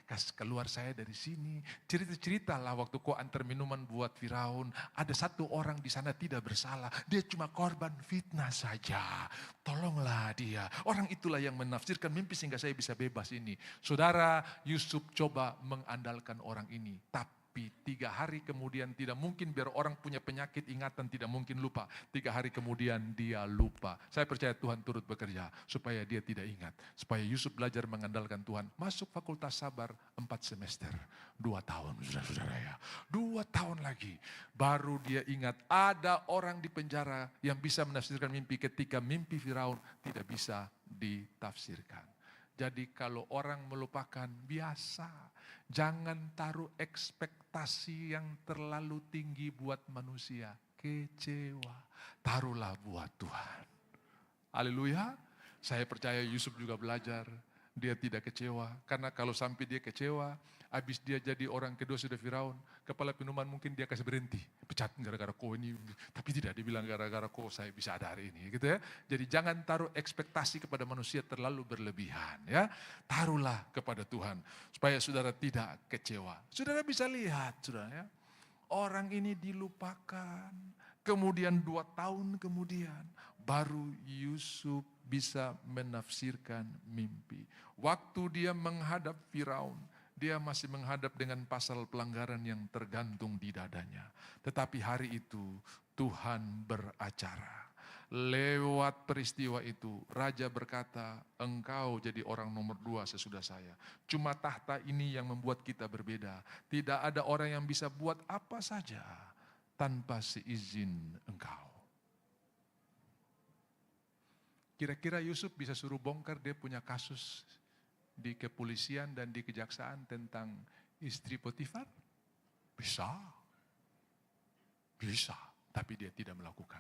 kasih keluar saya dari sini. Cerita-ceritalah waktu kau antar minuman buat Firaun. Ada satu orang di sana tidak bersalah. Dia cuma korban fitnah saja. Tolonglah dia. Orang itulah yang menafsirkan mimpi sehingga saya bisa bebas ini. Saudara, Yusuf coba mengandalkan orang ini. Tapi 3 hari kemudian tidak mungkin biar orang punya penyakit ingatan tidak mungkin lupa. 3 hari kemudian dia lupa. Saya percaya Tuhan turut bekerja supaya dia tidak ingat. Supaya Yusuf belajar mengandalkan Tuhan. Masuk fakultas sabar 4 semester. 2 tahun saudara-saudara ya. 2 tahun lagi. Baru dia ingat ada orang di penjara yang bisa menafsirkan mimpi ketika mimpi Firaun tidak bisa ditafsirkan. Jadi kalau orang melupakan biasa, jangan taruh ekspektasi yang terlalu tinggi buat manusia. Kecewa, taruhlah buat Tuhan. Haleluya, saya percaya Yusuf juga belajar. Dia tidak kecewa, karena kalau sampai dia kecewa, habis dia jadi orang kedua sudah Firaun, kepala minuman mungkin dia kasih berhenti, pecat gara-gara kau ini, tapi tidak dibilang gara-gara kau saya bisa ada hari ini, gitu ya. Jadi jangan taruh ekspektasi kepada manusia terlalu berlebihan, ya. Taruhlah kepada Tuhan, supaya saudara tidak kecewa. Saudara bisa lihat, saudara ya, orang ini dilupakan, kemudian 2 tahun kemudian, baru Yusuf bisa menafsirkan mimpi. Waktu dia menghadap Firaun, dia masih menghadap dengan pasal pelanggaran yang tergantung di dadanya. Tetapi hari itu Tuhan beracara. Lewat peristiwa itu, Raja berkata, engkau jadi orang nomor 2 sesudah saya. Cuma tahta ini yang membuat kita berbeda. Tidak ada orang yang bisa buat apa saja tanpa seizin engkau. Kira-kira Yusuf bisa suruh bongkar dia punya kasus di kepolisian dan di kejaksaan tentang istri Potifar? Bisa. Bisa, tapi dia tidak melakukan.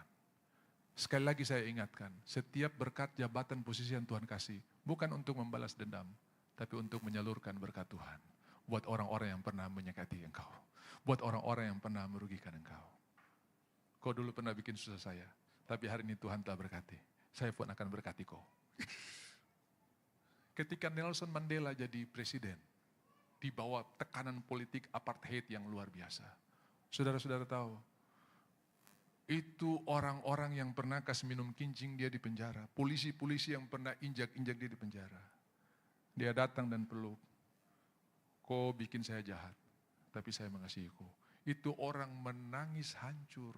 Sekali lagi saya ingatkan, setiap berkat jabatan posisi yang Tuhan kasih, bukan untuk membalas dendam, tapi untuk menyalurkan berkat Tuhan. Buat orang-orang yang pernah menyakiti engkau. Buat orang-orang yang pernah merugikan engkau. Kau dulu pernah bikin susah saya, tapi hari ini Tuhan telah berkati. Saya pun akan berkati kau. Ketika Nelson Mandela jadi presiden, di bawah tekanan politik apartheid yang luar biasa. Saudara-saudara tahu, itu orang-orang yang pernah kasih minum kincing dia di penjara. Polisi-polisi yang pernah injak-injak dia di penjara. Dia datang dan peluk. Kau bikin saya jahat, tapi saya mengasihi kau. Itu orang menangis hancur.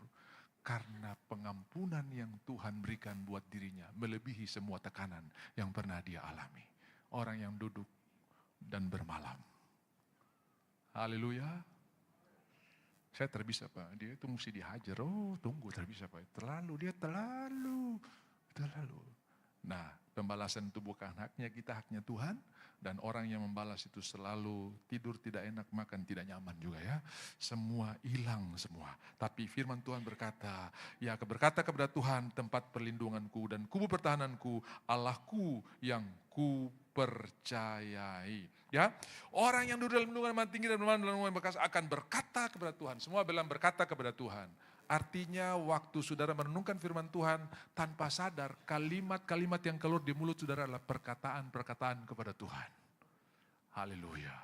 Karena pengampunan yang Tuhan berikan buat dirinya melebihi semua tekanan yang pernah dia alami. Orang yang duduk dan bermalam. Haleluya. Saya terbisa Pak, dia itu mesti dihajar. Oh tunggu terbisa Pak, dia terlalu. Nah, pembalasan itu bukan haknya kita, haknya Tuhan. Dan orang yang membalas itu selalu tidur tidak enak, makan tidak nyaman juga ya. Semua hilang semua. Tapi firman Tuhan berkata, ya berkata kepada Tuhan, tempat perlindunganku dan kubu pertahananku, Allahku yang ku percayai. Ya, orang yang duduk dalam lindungan yang tinggi dan dalam lindungan yang bekas akan berkata kepada Tuhan. Semua bilang berkata kepada Tuhan. Artinya waktu saudara merenungkan firman Tuhan tanpa sadar kalimat-kalimat yang keluar di mulut saudara adalah perkataan-perkataan kepada Tuhan. Haleluya.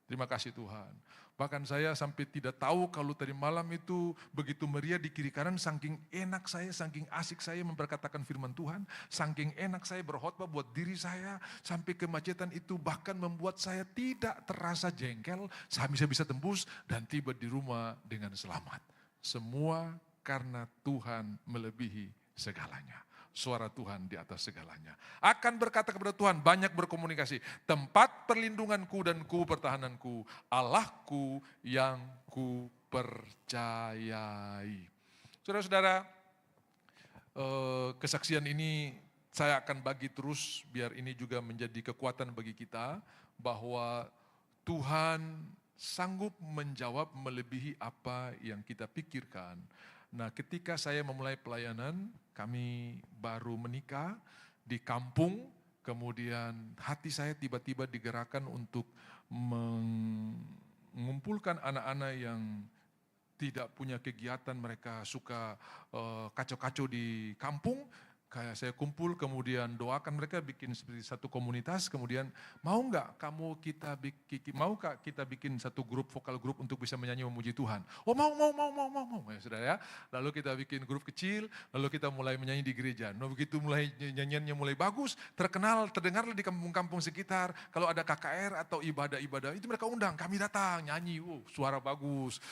Terima kasih Tuhan. Bahkan saya sampai tidak tahu kalau tadi malam itu begitu meriah di kiri kanan, saking enak saya, saking asik saya memperkatakan firman Tuhan, saking enak saya berkhotbah buat diri saya, sampai kemacetan itu bahkan membuat saya tidak terasa jengkel, saya bisa tembus dan tiba di rumah dengan selamat. Semua karena Tuhan melebihi segalanya. Suara Tuhan di atas segalanya. Akan berkata kepada Tuhan, banyak berkomunikasi. Tempat perlindunganku dan kubu pertahananku, Allahku yang ku percayai. Saudara-saudara, kesaksian ini saya akan bagi terus, biar ini juga menjadi kekuatan bagi kita, bahwa Tuhan sanggup menjawab melebihi apa yang kita pikirkan. Nah, ketika saya memulai pelayanan, kami baru menikah di kampung, kemudian hati saya tiba-tiba digerakkan untuk mengumpulkan anak-anak yang tidak punya kegiatan, mereka suka kacau-kacau di kampung. Kayak saya kumpul, kemudian doakan mereka bikin seperti satu komunitas, kemudian mau kita bikin satu grup, vokal grup untuk bisa menyanyi memuji Tuhan. Oh mau, ya saudara ya. Lalu kita bikin grup kecil, lalu kita mulai menyanyi di gereja. Nah begitu mulai nyanyiannya mulai bagus, terdengarlah di kampung-kampung sekitar, kalau ada KKR atau ibadah-ibadah, itu mereka undang, kami datang, nyanyi, suara bagus.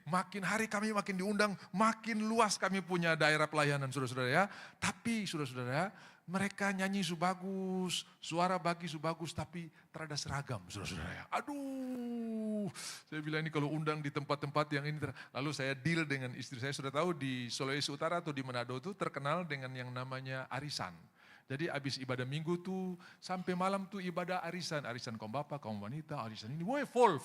Makin hari kami makin diundang, makin luas kami punya daerah pelayanan saudara-saudara ya. Tapi saudara-saudara, mereka nyanyi bagus, suara bagi bagus, tapi terada seragam saudara-saudara ya. Aduh, saya bilang ini kalau undang di tempat-tempat yang ini. Lalu saya deal dengan istri saya, sudah tahu di Sulawesi Utara atau di Manado itu terkenal dengan yang namanya arisan. Jadi habis ibadah minggu tuh sampai malam tuh ibadah arisan kaum bapak, kaum wanita, arisan ini, full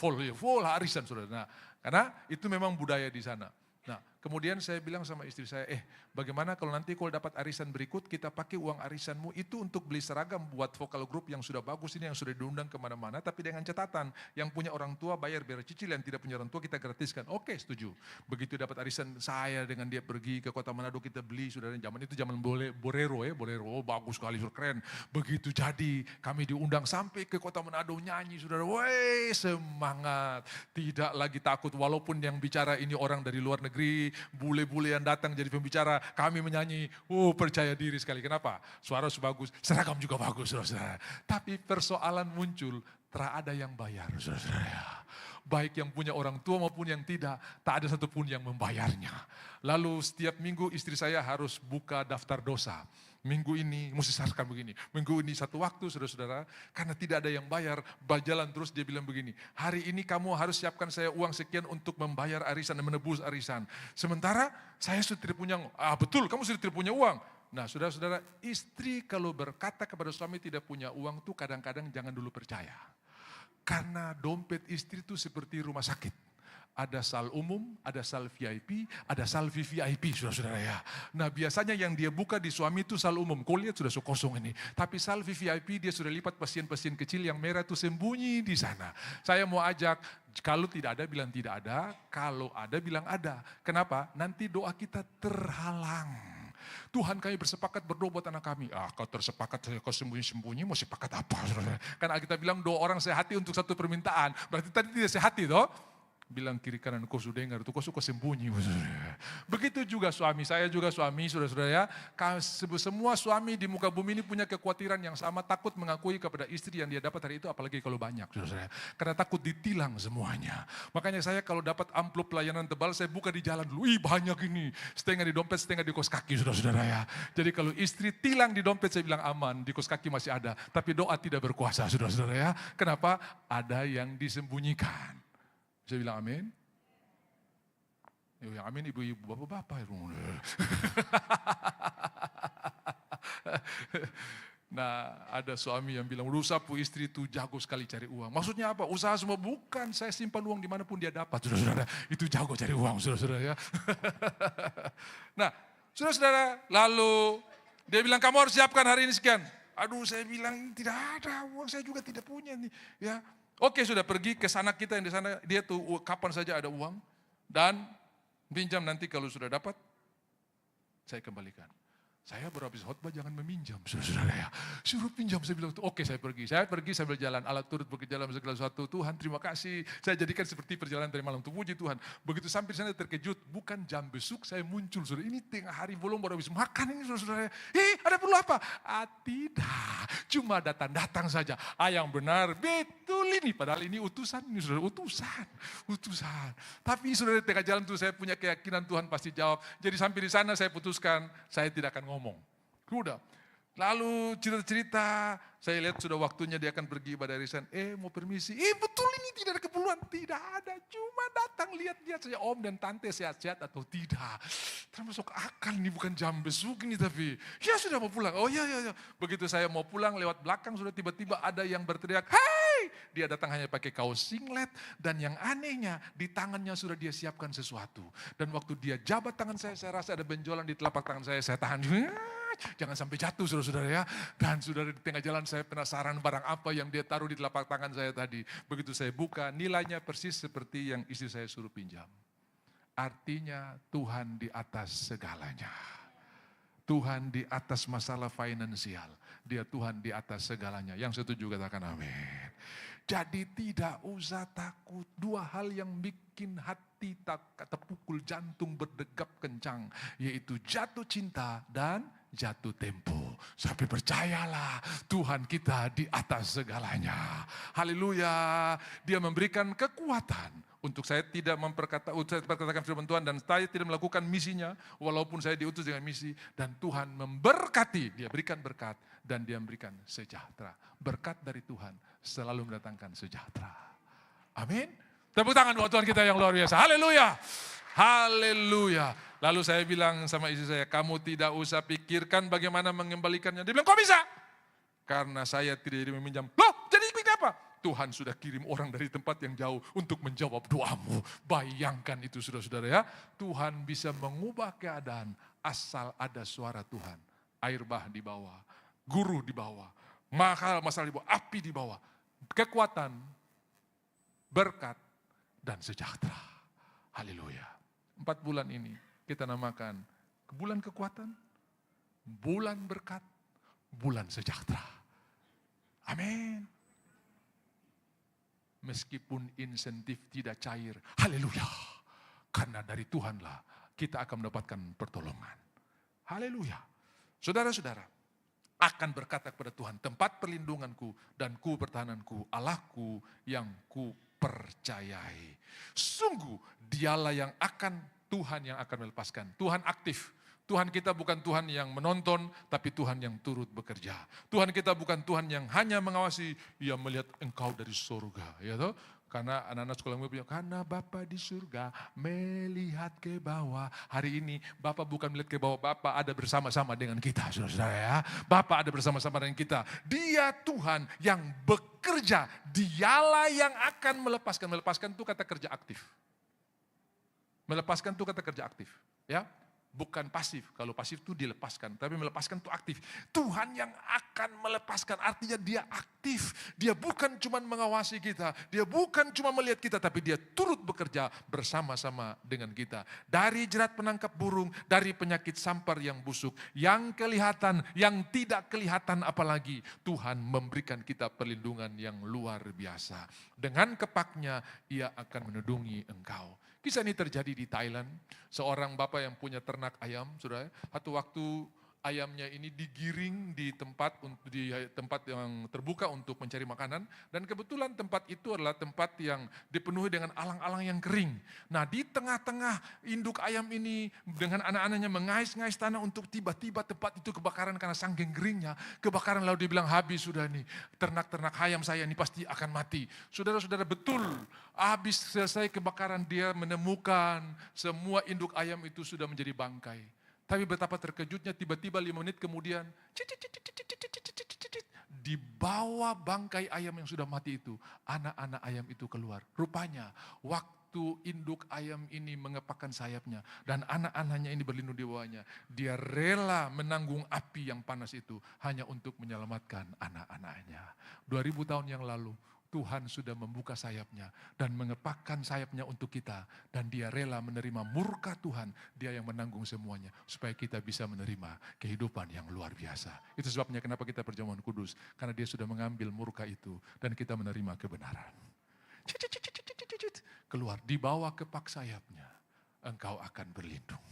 arisan saudara. Nah, karena itu memang budaya di sana. Nah, kemudian saya bilang sama istri saya, bagaimana kalau nanti kalau dapat arisan berikut, kita pakai uang arisanmu itu untuk beli seragam buat vokal grup yang sudah bagus ini, yang sudah diundang kemana-mana, tapi dengan catatan, yang punya orang tua bayar biar cicil, yang tidak punya orang tua kita gratiskan. Oke, setuju. Begitu dapat arisan saya dengan dia pergi ke kota Manado, kita beli, saudara, zaman itu zaman bolero, bagus sekali, keren. Begitu jadi, kami diundang sampai ke kota Manado nyanyi, saudara, semangat. Tidak lagi takut, walaupun yang bicara ini orang dari luar negeri, bule-bule yang datang jadi pembicara, kami menyanyi, percaya diri sekali. Kenapa? Suara bagus, seragam juga bagus, saudara. Tapi persoalan muncul, tak ada yang bayar, saudara. Baik yang punya orang tua maupun yang tidak, tak ada satupun yang membayarnya. Lalu setiap minggu istri saya harus buka daftar dosa. Minggu ini mesti sarankan begini, minggu ini satu waktu saudara-saudara, karena tidak ada yang bayar, berjalan terus dia bilang begini, hari ini kamu harus siapkan saya uang sekian untuk membayar arisan dan menebus arisan. Sementara saya sudah tidak punya, betul kamu sudah tidak punya uang. Nah saudara-saudara, istri kalau berkata kepada suami tidak punya uang tuh kadang-kadang jangan dulu percaya. Karena dompet istri itu seperti rumah sakit. Ada sal umum, ada sal VIP, ada sal VVIP, saudara-saudara ya. Nah biasanya yang dia buka di suami itu sal umum. Kau lihat sudah kosong ini. Tapi sal VVIP dia sudah lipat pasien-pasien kecil yang merah itu sembunyi di sana. Saya mau ajak, kalau tidak ada bilang tidak ada, kalau ada bilang ada. Kenapa? Nanti doa kita terhalang. Tuhan kami bersepakat berdoa buat anak kami. Kau tersepakat, kau sembunyi-sembunyi, mau sepakat apa? Saudara? Kan kita bilang doa orang sehati untuk satu permintaan. Berarti tadi tidak sehati toh? Bilang kiri kanan, kau sudah dengar, kau suka sembunyi. Begitu juga suami, saya juga suami, saudara-saudara ya. Semua suami di muka bumi ini punya kekhawatiran yang sama, takut mengakui kepada istri yang dia dapat hari itu, apalagi kalau banyak, saudara-saudara. Karena takut ditilang semuanya. Makanya saya kalau dapat amplop pelayanan tebal, saya buka di jalan dulu. Banyak ini, setengah di dompet, setengah di kos kaki, saudara-saudara ya. Jadi kalau istri tilang di dompet, saya bilang aman, di kos kaki masih ada. Tapi doa tidak berkuasa, saudara-saudara ya. Kenapa? Ada yang disembunyikan. Saya bilang amin. Yang amin ibu-ibu, bapak-bapak. Nah, ada suami yang bilang, udah pu istri itu jago sekali cari uang. Maksudnya apa? Usaha semua bukan, saya simpan uang dimanapun dia dapat. Saudara-saudara, itu jago cari uang, saudara-saudara ya. Nah, saudara-saudara, lalu dia bilang, kamu harus siapkan hari ini sekian. Aduh, saya bilang, tidak ada uang, saya juga tidak punya nih. Ya, oke, sudah pergi ke sana kita yang di sana, dia tuh kapan saja ada uang. Dan pinjam nanti kalau sudah dapat, saya kembalikan. Saya baru habis khotbah, jangan meminjam, saudara-saudara ya. Suruh pinjam, saya bilang, oke saya pergi sambil jalan, Allah turut bekerja dalam segala sesuatu. Tuhan terima kasih, saya jadikan seperti perjalanan dari malam, puji Tuhan. Begitu sampai di sana terkejut, bukan jam besuk saya muncul, saudara. Ini tengah hari belum baru habis makan ini, saudara-saudara. Ada perlu apa? Tidak, cuma datang saja. Yang benar, betul ini, padahal ini utusan, ini saudara, utusan. Tapi saudara, tengah jalan tuh saya punya keyakinan Tuhan pasti jawab. Jadi sampai di sana saya putuskan, saya tidak akan ngomong. Udah. Lalu cerita-cerita, saya lihat sudah waktunya dia akan pergi ibadah arisan. Mau permisi. Betul ini tidak ada keperluan. Tidak ada, cuma datang lihat-lihat saja om dan tante sehat-sehat atau tidak. Termasuk akal ini bukan jam besuk ini tapi. Ya sudah mau pulang. Oh ya. Begitu saya mau pulang lewat belakang sudah tiba-tiba ada yang berteriak, "Hai!" Dia datang hanya pakai kaos singlet dan yang anehnya di tangannya sudah dia siapkan sesuatu. Dan waktu dia jabat tangan saya rasa ada benjolan di telapak tangan saya tahan. Jangan sampai jatuh saudara-saudara ya. Dan saudara di tengah jalan saya penasaran barang apa yang dia taruh di telapak tangan saya tadi. Begitu saya buka nilainya persis seperti yang istri saya suruh pinjam. Artinya Tuhan di atas segalanya. Tuhan di atas masalah finansial. Dia Tuhan di atas segalanya. Yang setuju katakan amin. Jadi tidak usah takut. Dua hal yang bikin hati terpukul, jantung berdegap kencang. Yaitu jatuh cinta dan jatuh tempo. Tapi percayalah Tuhan kita di atas segalanya. Haleluya. Dia memberikan kekuatan. Untuk saya tidak memperkatakan firman Tuhan dan saya tidak melakukan misinya. Walaupun saya diutus dengan misi. Dan Tuhan memberkati. Dia berikan berkat dan dia memberikan sejahtera. Berkat dari Tuhan selalu mendatangkan sejahtera. Amin. Tepuk tangan buat Tuhan kita yang luar biasa. Haleluya. Haleluya. Lalu saya bilang sama istri saya, kamu tidak usah pikirkan bagaimana mengembalikannya. Dia bilang, kok bisa? Karena saya tidak jadi meminjam. Loh, jadi pikir apa? Tuhan sudah kirim orang dari tempat yang jauh untuk menjawab doamu. Bayangkan itu saudara-saudara ya. Tuhan bisa mengubah keadaan asal ada suara Tuhan. Air bah di bawah, guru di bawah, masalah di bawah, api di bawah. Kekuatan, berkat, dan sejahtera. Haleluya. 4 bulan ini kita namakan bulan kekuatan, bulan berkat, bulan sejahtera. Amin. Meskipun insentif tidak cair, haleluya. Karena dari Tuhanlah kita akan mendapatkan pertolongan. Haleluya. Saudara-saudara, akan berkata kepada Tuhan, tempat perlindunganku dan ku pertahananku, Allahku yang ku percayai. Sungguh dialah yang akan, Tuhan yang akan melepaskan. Tuhan aktif. Tuhan kita bukan Tuhan yang menonton, tapi Tuhan yang turut bekerja. Tuhan kita bukan Tuhan yang hanya mengawasi, Ia melihat engkau dari surga. Ya toh? Karena anak-anak sekolah minggu bilang, karena Bapa di surga melihat ke bawah. Hari ini Bapa bukan melihat ke bawah, Bapa ada bersama-sama dengan kita, saudara-saudara ya. Bapa ada bersama-sama dengan kita. Dia Tuhan yang bekerja, Dialah yang akan melepaskan. Melepaskan itu kata kerja aktif. Melepaskan itu kata kerja aktif, ya. Bukan pasif, kalau pasif itu dilepaskan, tapi melepaskan itu aktif. Tuhan yang akan melepaskan, artinya dia aktif. Dia bukan cuma mengawasi kita, dia bukan cuma melihat kita, tapi dia turut bekerja bersama-sama dengan kita. Dari jerat penangkap burung, dari penyakit sampar yang busuk, yang kelihatan, yang tidak kelihatan apalagi. Tuhan memberikan kita perlindungan yang luar biasa. Dengan kepaknya, Ia akan menudungi engkau. Kisah ini terjadi di Thailand. Seorang bapak yang punya ternak ayam, saudara. Satu waktu ayamnya ini digiring di tempat yang terbuka untuk mencari makanan. Dan kebetulan tempat itu adalah tempat yang dipenuhi dengan alang-alang yang kering. Nah di tengah-tengah induk ayam ini dengan anak-anaknya mengais-ngais tanah untuk tiba-tiba tempat itu kebakaran karena saking keringnya. Kebakaran lalu dibilang habis sudah nih. Ternak-ternak ayam saya ini pasti akan mati. Saudara-saudara betul, habis selesai kebakaran dia menemukan semua induk ayam itu sudah menjadi bangkai. Tapi betapa terkejutnya tiba-tiba 5 menit kemudian, di bawah bangkai ayam yang sudah mati itu, anak-anak ayam itu keluar. Rupanya waktu induk ayam ini mengepakkan sayapnya dan anak-anaknya ini berlindung di bawahnya, dia rela menanggung api yang panas itu hanya untuk menyelamatkan anak-anaknya. 2000 tahun yang lalu, Tuhan sudah membuka sayapnya dan mengepakkan sayapnya untuk kita. Dan dia rela menerima murka Tuhan, dia yang menanggung semuanya. Supaya kita bisa menerima kehidupan yang luar biasa. Itu sebabnya kenapa kita perjamuan kudus. Karena dia sudah mengambil murka itu dan kita menerima kebenaran. Keluar, dibawa kepak sayapnya, engkau akan berlindung.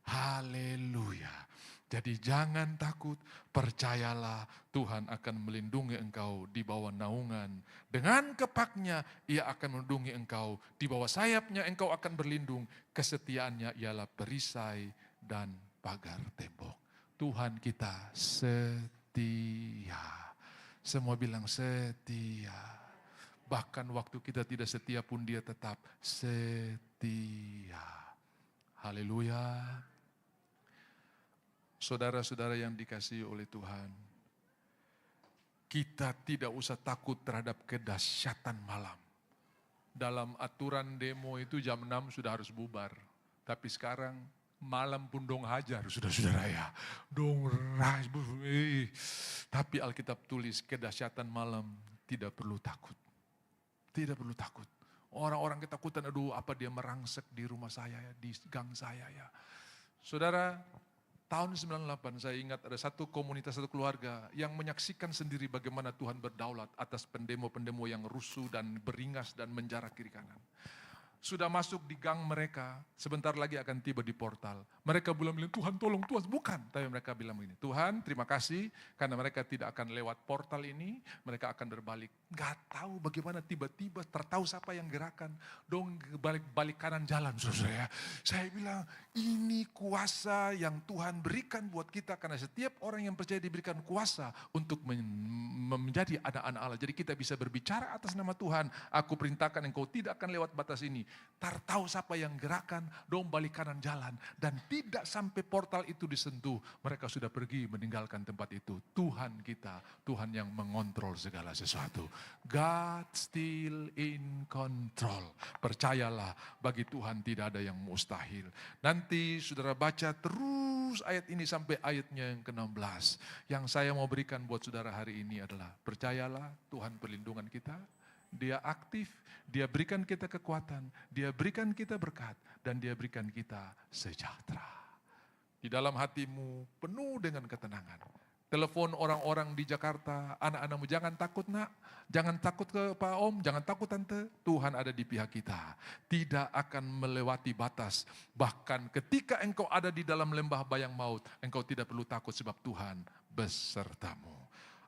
Haleluya. Jadi jangan takut, percayalah Tuhan akan melindungi engkau di bawah naungan. Dengan kepaknya ia akan melindungi engkau, di bawah sayapnya engkau akan berlindung. Kesetiaannya ialah perisai dan pagar tembok. Tuhan kita setia. Semua bilang setia. Bahkan waktu kita tidak setia pun dia tetap setia. Haleluya. Saudara-saudara yang dikasihi oleh Tuhan, kita tidak usah takut terhadap kedahsyatan malam. Dalam aturan demo itu jam 6 sudah harus bubar. Tapi sekarang malam pun dong hajar, saudara-saudara ya. Dong ras, tapi Alkitab tulis kedahsyatan malam tidak perlu takut. Tidak perlu takut. Orang-orang ketakutan, aduh apa dia merangsek di rumah saya ya, di gang saya ya. Saudara, tahun 98 saya ingat ada satu komunitas, satu keluarga yang menyaksikan sendiri bagaimana Tuhan berdaulat atas pendemo-pendemo yang rusuh dan beringas dan menjarak kiri kanan. Sudah masuk di gang mereka, sebentar lagi akan tiba di portal. Mereka bilang, Tuhan tolong, Tuhan bukan. Tapi mereka bilang begini, Tuhan terima kasih karena mereka tidak akan lewat portal ini, mereka akan berbalik. Gak tahu bagaimana tiba-tiba tertahu siapa yang gerakan, dong balik kanan jalan saudara. Saya bilang, ini kuasa yang Tuhan berikan buat kita karena setiap orang yang percaya diberikan kuasa untuk menjadi anak-anak Allah. Jadi kita bisa berbicara atas nama Tuhan, aku perintahkan engkau tidak akan lewat batas ini. Tahu siapa yang gerakan, dong balik kanan jalan. Dan tidak sampai portal itu disentuh, mereka sudah pergi meninggalkan tempat itu. Tuhan kita, Tuhan yang mengontrol segala sesuatu. God still in control. Percayalah, bagi Tuhan tidak ada yang mustahil. Nanti saudara baca terus ayat ini sampai ayatnya yang ke-16. Yang saya mau berikan buat saudara hari ini adalah, percayalah Tuhan perlindungan kita. Dia aktif, dia berikan kita kekuatan, dia berikan kita berkat, dan dia berikan kita sejahtera. Di dalam hatimu penuh dengan ketenangan. Telepon orang-orang di Jakarta, anak-anakmu jangan takut nak, jangan takut ke Pak Om, jangan takut tante, Tuhan ada di pihak kita. Tidak akan melewati batas, bahkan ketika engkau ada di dalam lembah bayang maut, engkau tidak perlu takut sebab Tuhan besertamu.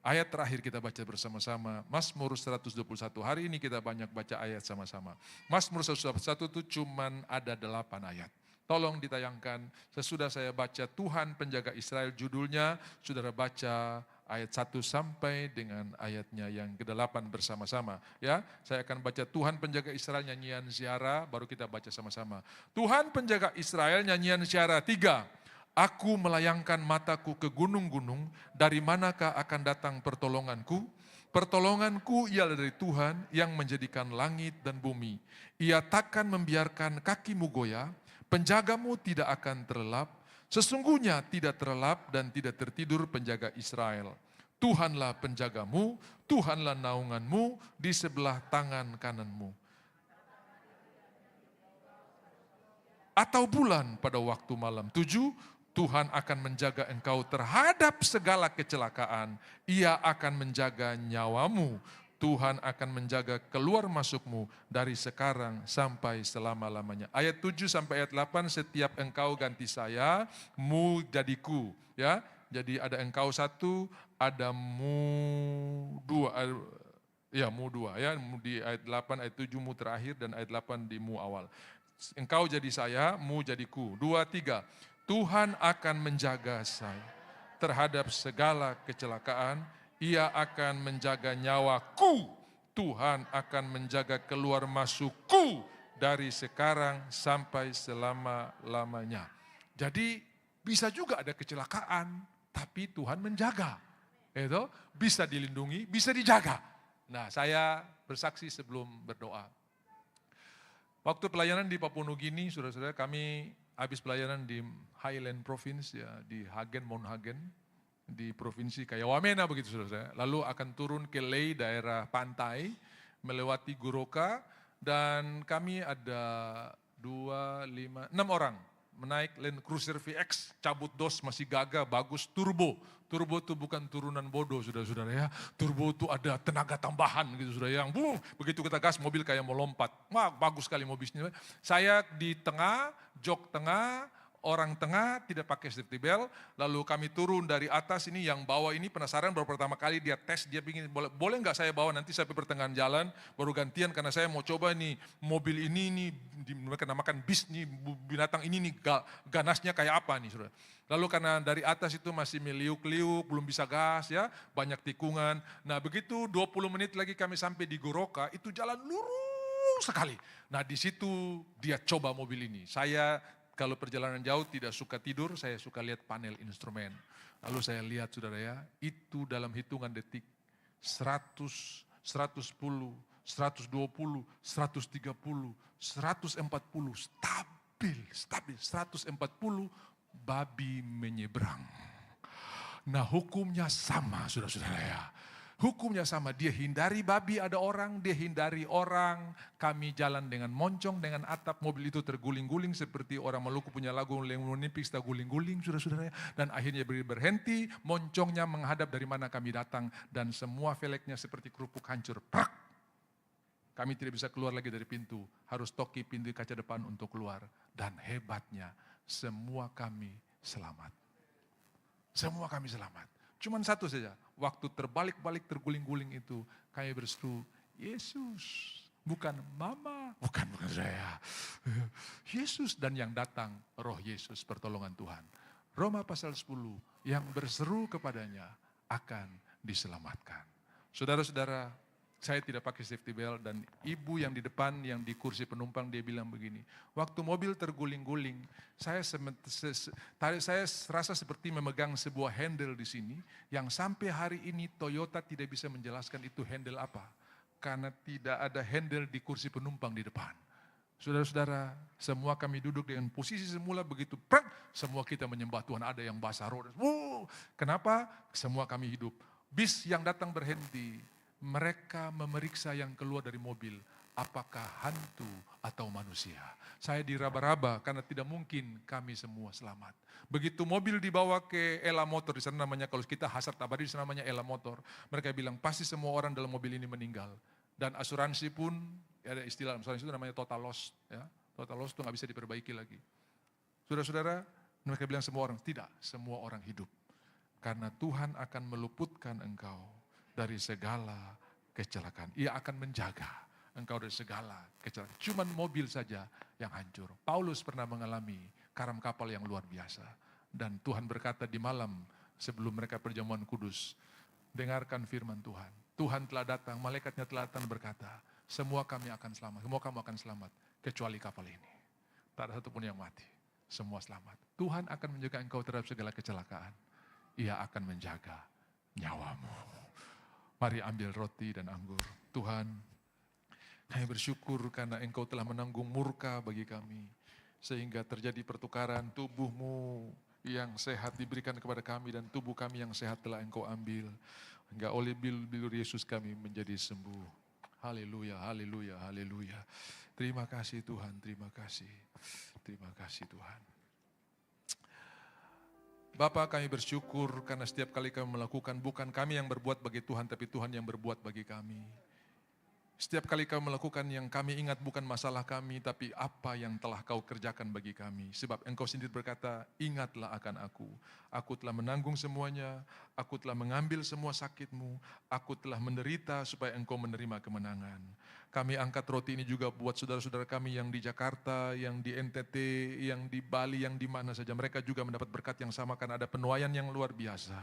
Ayat terakhir kita baca bersama-sama, Mazmur 121. Hari ini kita banyak baca ayat sama-sama. Mazmur 121 itu cuman ada 8 ayat. Tolong ditayangkan, sesudah saya baca Tuhan penjaga Israel judulnya, saudara baca ayat 1 sampai dengan ayatnya yang ke-8 bersama-sama. Ya, saya akan baca Tuhan penjaga Israel nyanyian ziarah, baru kita baca sama-sama. Tuhan penjaga Israel nyanyian ziarah 3. Aku melayangkan mataku ke gunung-gunung, dari manakah akan datang pertolonganku? Pertolonganku ialah dari Tuhan yang menjadikan langit dan bumi. Ia takkan membiarkan kakimu goyah, penjagamu tidak akan terlelap. Sesungguhnya tidak terlelap dan tidak tertidur penjaga Israel. Tuhanlah penjagamu, Tuhanlah naunganmu di sebelah tangan kananmu. Atau bulan pada waktu malam 7, Tuhan akan menjaga engkau terhadap segala kecelakaan. Ia akan menjaga nyawamu. Tuhan akan menjaga keluar masukmu dari sekarang sampai selama-lamanya. Ayat 7 sampai ayat 8, setiap engkau ganti saya, mu jadiku. Ya, jadi ada engkau 1, ada mu 2. Ya, mu 2 ya, di ayat 8, ayat 7 mu terakhir dan ayat 8 di mu awal. Engkau jadi saya, mu jadiku. 2, 3. Tuhan akan menjaga saya terhadap segala kecelakaan. Ia akan menjaga nyawaku. Tuhan akan menjaga keluar masukku dari sekarang sampai selama-lamanya. Jadi Bisa juga ada kecelakaan, tapi Tuhan menjaga. Itu bisa dilindungi, bisa dijaga. Nah, saya bersaksi sebelum berdoa. Waktu pelayanan di Papua Nugini, saudara-saudara, kami habis pelayanan di Highland Province, ya, di Hagen, Mount Hagen, di provinsi kayak Wamena begitu saudara-saudara. Lalu akan turun ke Lei, daerah pantai, melewati Goroka, dan kami ada 2, 5, 6 orang menaik Land Cruiser VX, cabut dos masih gagah, bagus, turbo. Turbo itu bukan turunan bodoh, saudara-saudara ya. Turbo itu ada tenaga tambahan gitu, saudara, yang begitu kita gas mobil kayak mau lompat. Wah, bagus sekali mobilnya. Saya di tengah, jok tengah, orang tengah tidak pakai safety belt, lalu kami turun dari atas ini, yang bawa ini penasaran baru pertama kali dia tes, dia ingin boleh nggak saya bawa nanti sampai pertengahan jalan, baru gantian karena saya mau coba nih mobil ini mereka namakan bis nih, binatang ini nih ganasnya kayak apa nih saudara. Lalu karena dari atas itu masih meliuk-liuk, belum bisa gas ya, banyak tikungan. Nah begitu 20 menit lagi kami sampai di Goroka, itu jalan lurus sekali. Nah di situ dia coba mobil ini. Saya kalau perjalanan jauh tidak suka tidur, saya suka lihat panel instrumen. Lalu saya lihat saudara ya, itu dalam hitungan detik 100, 110, 120, 130, 140, stabil, 140 babi menyeberang. Nah hukumnya sama saudara-saudara ya. Hukumnya sama, dia hindari babi ada orang, dia hindari orang, kami jalan dengan moncong, dengan atap, mobil itu terguling-guling seperti orang Maluku punya lagu Lemonipis, guling-guling, saudara-saudara. Dan akhirnya berhenti, moncongnya menghadap dari mana kami datang, dan semua velgnya seperti kerupuk hancur. Prak! Kami tidak bisa keluar lagi dari pintu, harus toki pintu kaca depan untuk keluar. Dan hebatnya, semua kami selamat. Semua kami selamat. Cuman satu saja, waktu terbalik-balik terguling-guling itu, kami berseru, Yesus, bukan mama, bukan saya. Yesus, dan yang datang roh Yesus, pertolongan Tuhan. Roma pasal 10, yang berseru kepadanya akan diselamatkan. Saudara-saudara, saya tidak pakai safety belt, dan ibu yang di depan, yang di kursi penumpang, dia bilang begini, waktu mobil terguling-guling, saya rasa seperti memegang sebuah handle di sini, yang sampai hari ini Toyota tidak bisa menjelaskan itu handle apa, karena tidak ada handle di kursi penumpang di depan. Saudara-saudara, semua kami duduk dengan posisi semula begitu, semua kita menyembah Tuhan, ada yang basah roda. Kenapa? Semua kami hidup. Bis yang datang berhenti, mereka memeriksa yang keluar dari mobil, apakah hantu atau manusia. Saya diraba-raba karena tidak mungkin kami semua selamat. Begitu mobil dibawa ke Ella Motor, di sana namanya, kalau kita Hazard Abadi di sana namanya Ella Motor. Mereka bilang pasti semua orang dalam mobil ini meninggal. Dan asuransi pun, ada istilah asuransi itu namanya total loss. Ya. Total loss itu nggak bisa diperbaiki lagi. Saudara-saudara, mereka bilang semua orang, tidak, semua orang hidup. Karena Tuhan akan meluputkan engkau dari segala kecelakaan. Ia akan menjaga engkau dari segala kecelakaan. Cuman mobil saja yang hancur. Paulus pernah mengalami karam kapal yang luar biasa. Dan Tuhan berkata di malam sebelum mereka perjamuan kudus, dengarkan firman Tuhan. Tuhan telah datang, malaikatnya telah datang berkata, semua kami akan selamat, semua kamu akan selamat, kecuali kapal ini. Tak ada satupun yang mati, semua selamat. Tuhan akan menjaga engkau terhadap segala kecelakaan. Ia akan menjaga nyawamu. Mari ambil roti dan anggur. Tuhan, kami bersyukur karena Engkau telah menanggung murka bagi kami. Sehingga terjadi pertukaran, tubuh-Mu yang sehat diberikan kepada kami dan tubuh kami yang sehat telah Engkau ambil. Hingga oleh bilur Yesus kami menjadi sembuh. Haleluya, haleluya, haleluya. Terima kasih Tuhan, terima kasih. Terima kasih Tuhan. Bapa, kami bersyukur karena setiap kali kami melakukan, bukan kami yang berbuat bagi Tuhan, tapi Tuhan yang berbuat bagi kami. Setiap kali kami melakukan, yang kami ingat bukan masalah kami, tapi apa yang telah Kau kerjakan bagi kami. Sebab Engkau sendiri berkata, ingatlah akan aku. Aku telah menanggung semuanya, Aku telah mengambil semua sakitmu. Aku telah menderita supaya engkau menerima kemenangan. Kami angkat roti ini juga buat saudara-saudara kami yang di Jakarta, yang di NTT, yang di Bali, yang di mana saja. Mereka juga mendapat berkat yang sama karena ada penuaian yang luar biasa.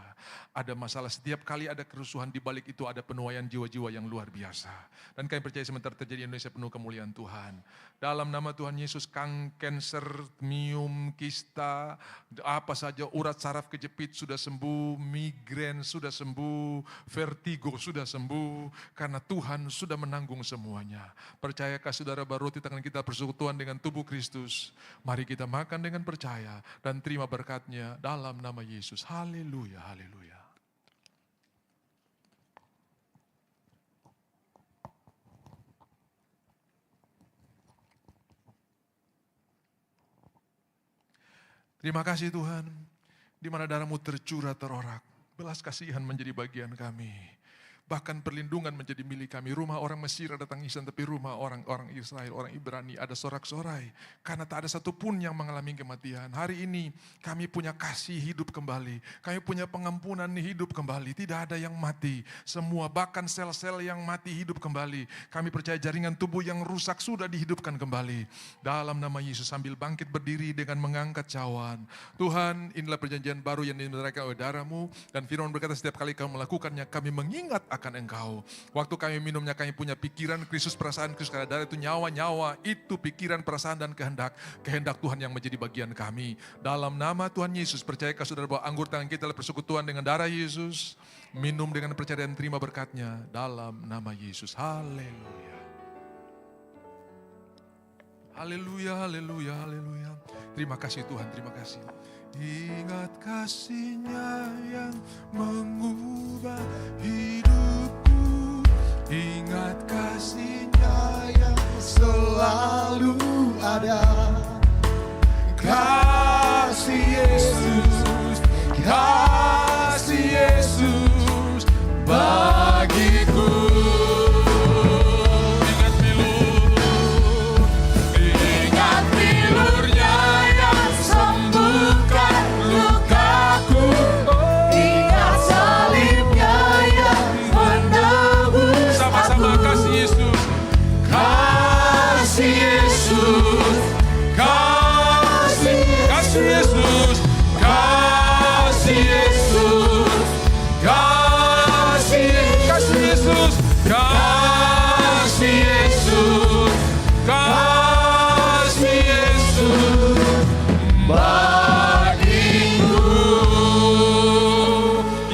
Ada masalah setiap kali ada kerusuhan, di balik itu ada penuaian jiwa-jiwa yang luar biasa. Dan kami percaya sementara terjadi Indonesia penuh kemuliaan Tuhan. Dalam nama Tuhan Yesus, kanker, miom, kista, apa saja, urat saraf kejepit sudah sembuh, migrain sudah sembuh, vertigo sudah sembuh, karena Tuhan sudah menanggung semuanya. Percayakah saudara bahwa roti tangan kita persekutuan dengan tubuh Kristus? Mari kita makan dengan percaya dan terima berkatnya dalam nama Yesus. Haleluya, haleluya. Terima kasih Tuhan, di mana darah-Mu tercurah terorak, belas kasihan menjadi bagian kami. Bahkan perlindungan menjadi milik kami. Rumah orang Mesir ada tangisan, tapi rumah orang Israel, orang Ibrani ada sorak-sorai. Karena tak ada satupun yang mengalami kematian. Hari ini kami punya kasih hidup kembali. Kami punya pengampunan hidup kembali. Tidak ada yang mati. Semua, bahkan sel-sel yang mati hidup kembali. Kami percaya jaringan tubuh yang rusak sudah dihidupkan kembali. Dalam nama Yesus, sambil bangkit berdiri dengan mengangkat cawan. Tuhan, inilah perjanjian baru yang dibenarkan oleh darah-Mu. Dan firman berkata, setiap kali kami melakukannya, kami mengingat akan Engkau. Waktu kami minumnya, kami punya pikiran Kristus, perasaan Kristus, karena darah itu nyawa-nyawa, itu pikiran, perasaan, dan kehendak Tuhan yang menjadi bagian kami. Dalam nama Tuhan Yesus, percayakah saudara bahwa anggur tangan kita adalah persekutuan dengan darah Yesus? Minum dengan percaya dan terima berkatnya dalam nama Yesus. Haleluya. Haleluya, haleluya, haleluya. Terima kasih Tuhan, terima kasih. Ingat kasih-Nya yang mengubah hidupku. Ingat kasih-Nya yang selalu ada. Kasih Yesus, kasih Yesus bagiku.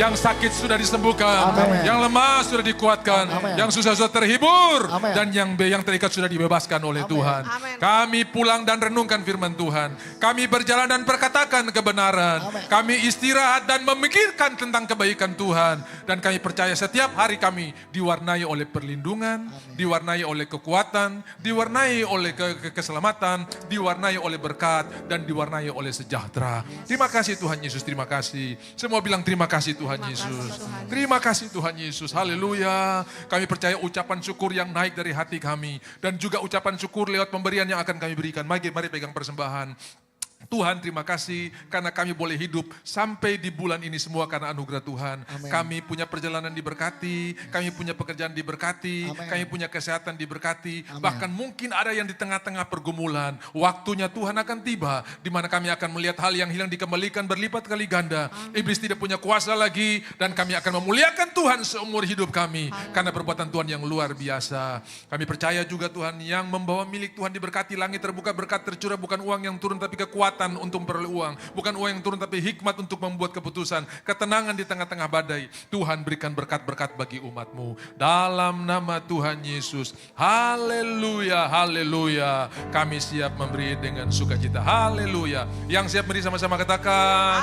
Yang sakit sudah disembuhkan, amen. Yang lemah sudah dikuatkan, amen. Yang susah sudah terhibur, amen. Dan yang terikat sudah dibebaskan oleh amen. Tuhan. Amen. Kami pulang dan renungkan firman Tuhan. Kami berjalan dan perkatakan kebenaran. Amen. Kami istirahat dan memikirkan tentang kebaikan Tuhan. Dan kami percaya setiap hari kami diwarnai oleh perlindungan, amen. Diwarnai oleh kekuatan, diwarnai oleh keselamatan, diwarnai oleh berkat, dan diwarnai oleh sejahtera. Terima kasih Tuhan Yesus, terima kasih. Semua bilang terima kasih Tuhan Yesus. Terima kasih Tuhan Yesus. Haleluya. Kami percaya ucapan syukur yang naik dari hati kami. Dan juga ucapan syukur lewat pemberian yang akan kami berikan. Mari pegang persembahan. Tuhan terima kasih karena kami boleh hidup sampai di bulan ini semua karena anugerah Tuhan. Amen. Kami punya perjalanan diberkati, kami punya pekerjaan diberkati, amen. Kami punya kesehatan diberkati. Amen. Bahkan mungkin ada yang di tengah-tengah pergumulan. Waktunya Tuhan akan tiba di mana kami akan melihat hal yang hilang dikembalikan berlipat kali ganda. Amen. Iblis tidak punya kuasa lagi dan kami akan memuliakan Tuhan seumur hidup kami. Amen. Karena perbuatan Tuhan yang luar biasa. Kami percaya juga Tuhan yang membawa milik Tuhan diberkati, langit terbuka, berkat tercurah, bukan uang yang turun tapi kekuatan untuk memperoleh uang, bukan uang yang turun tapi hikmat untuk membuat keputusan, ketenangan di tengah-tengah badai. Tuhan berikan berkat-berkat bagi umat-Mu dalam nama Tuhan Yesus. Haleluya, haleluya. Kami siap memberi dengan sukacita. Haleluya. Yang siap beri sama-sama katakan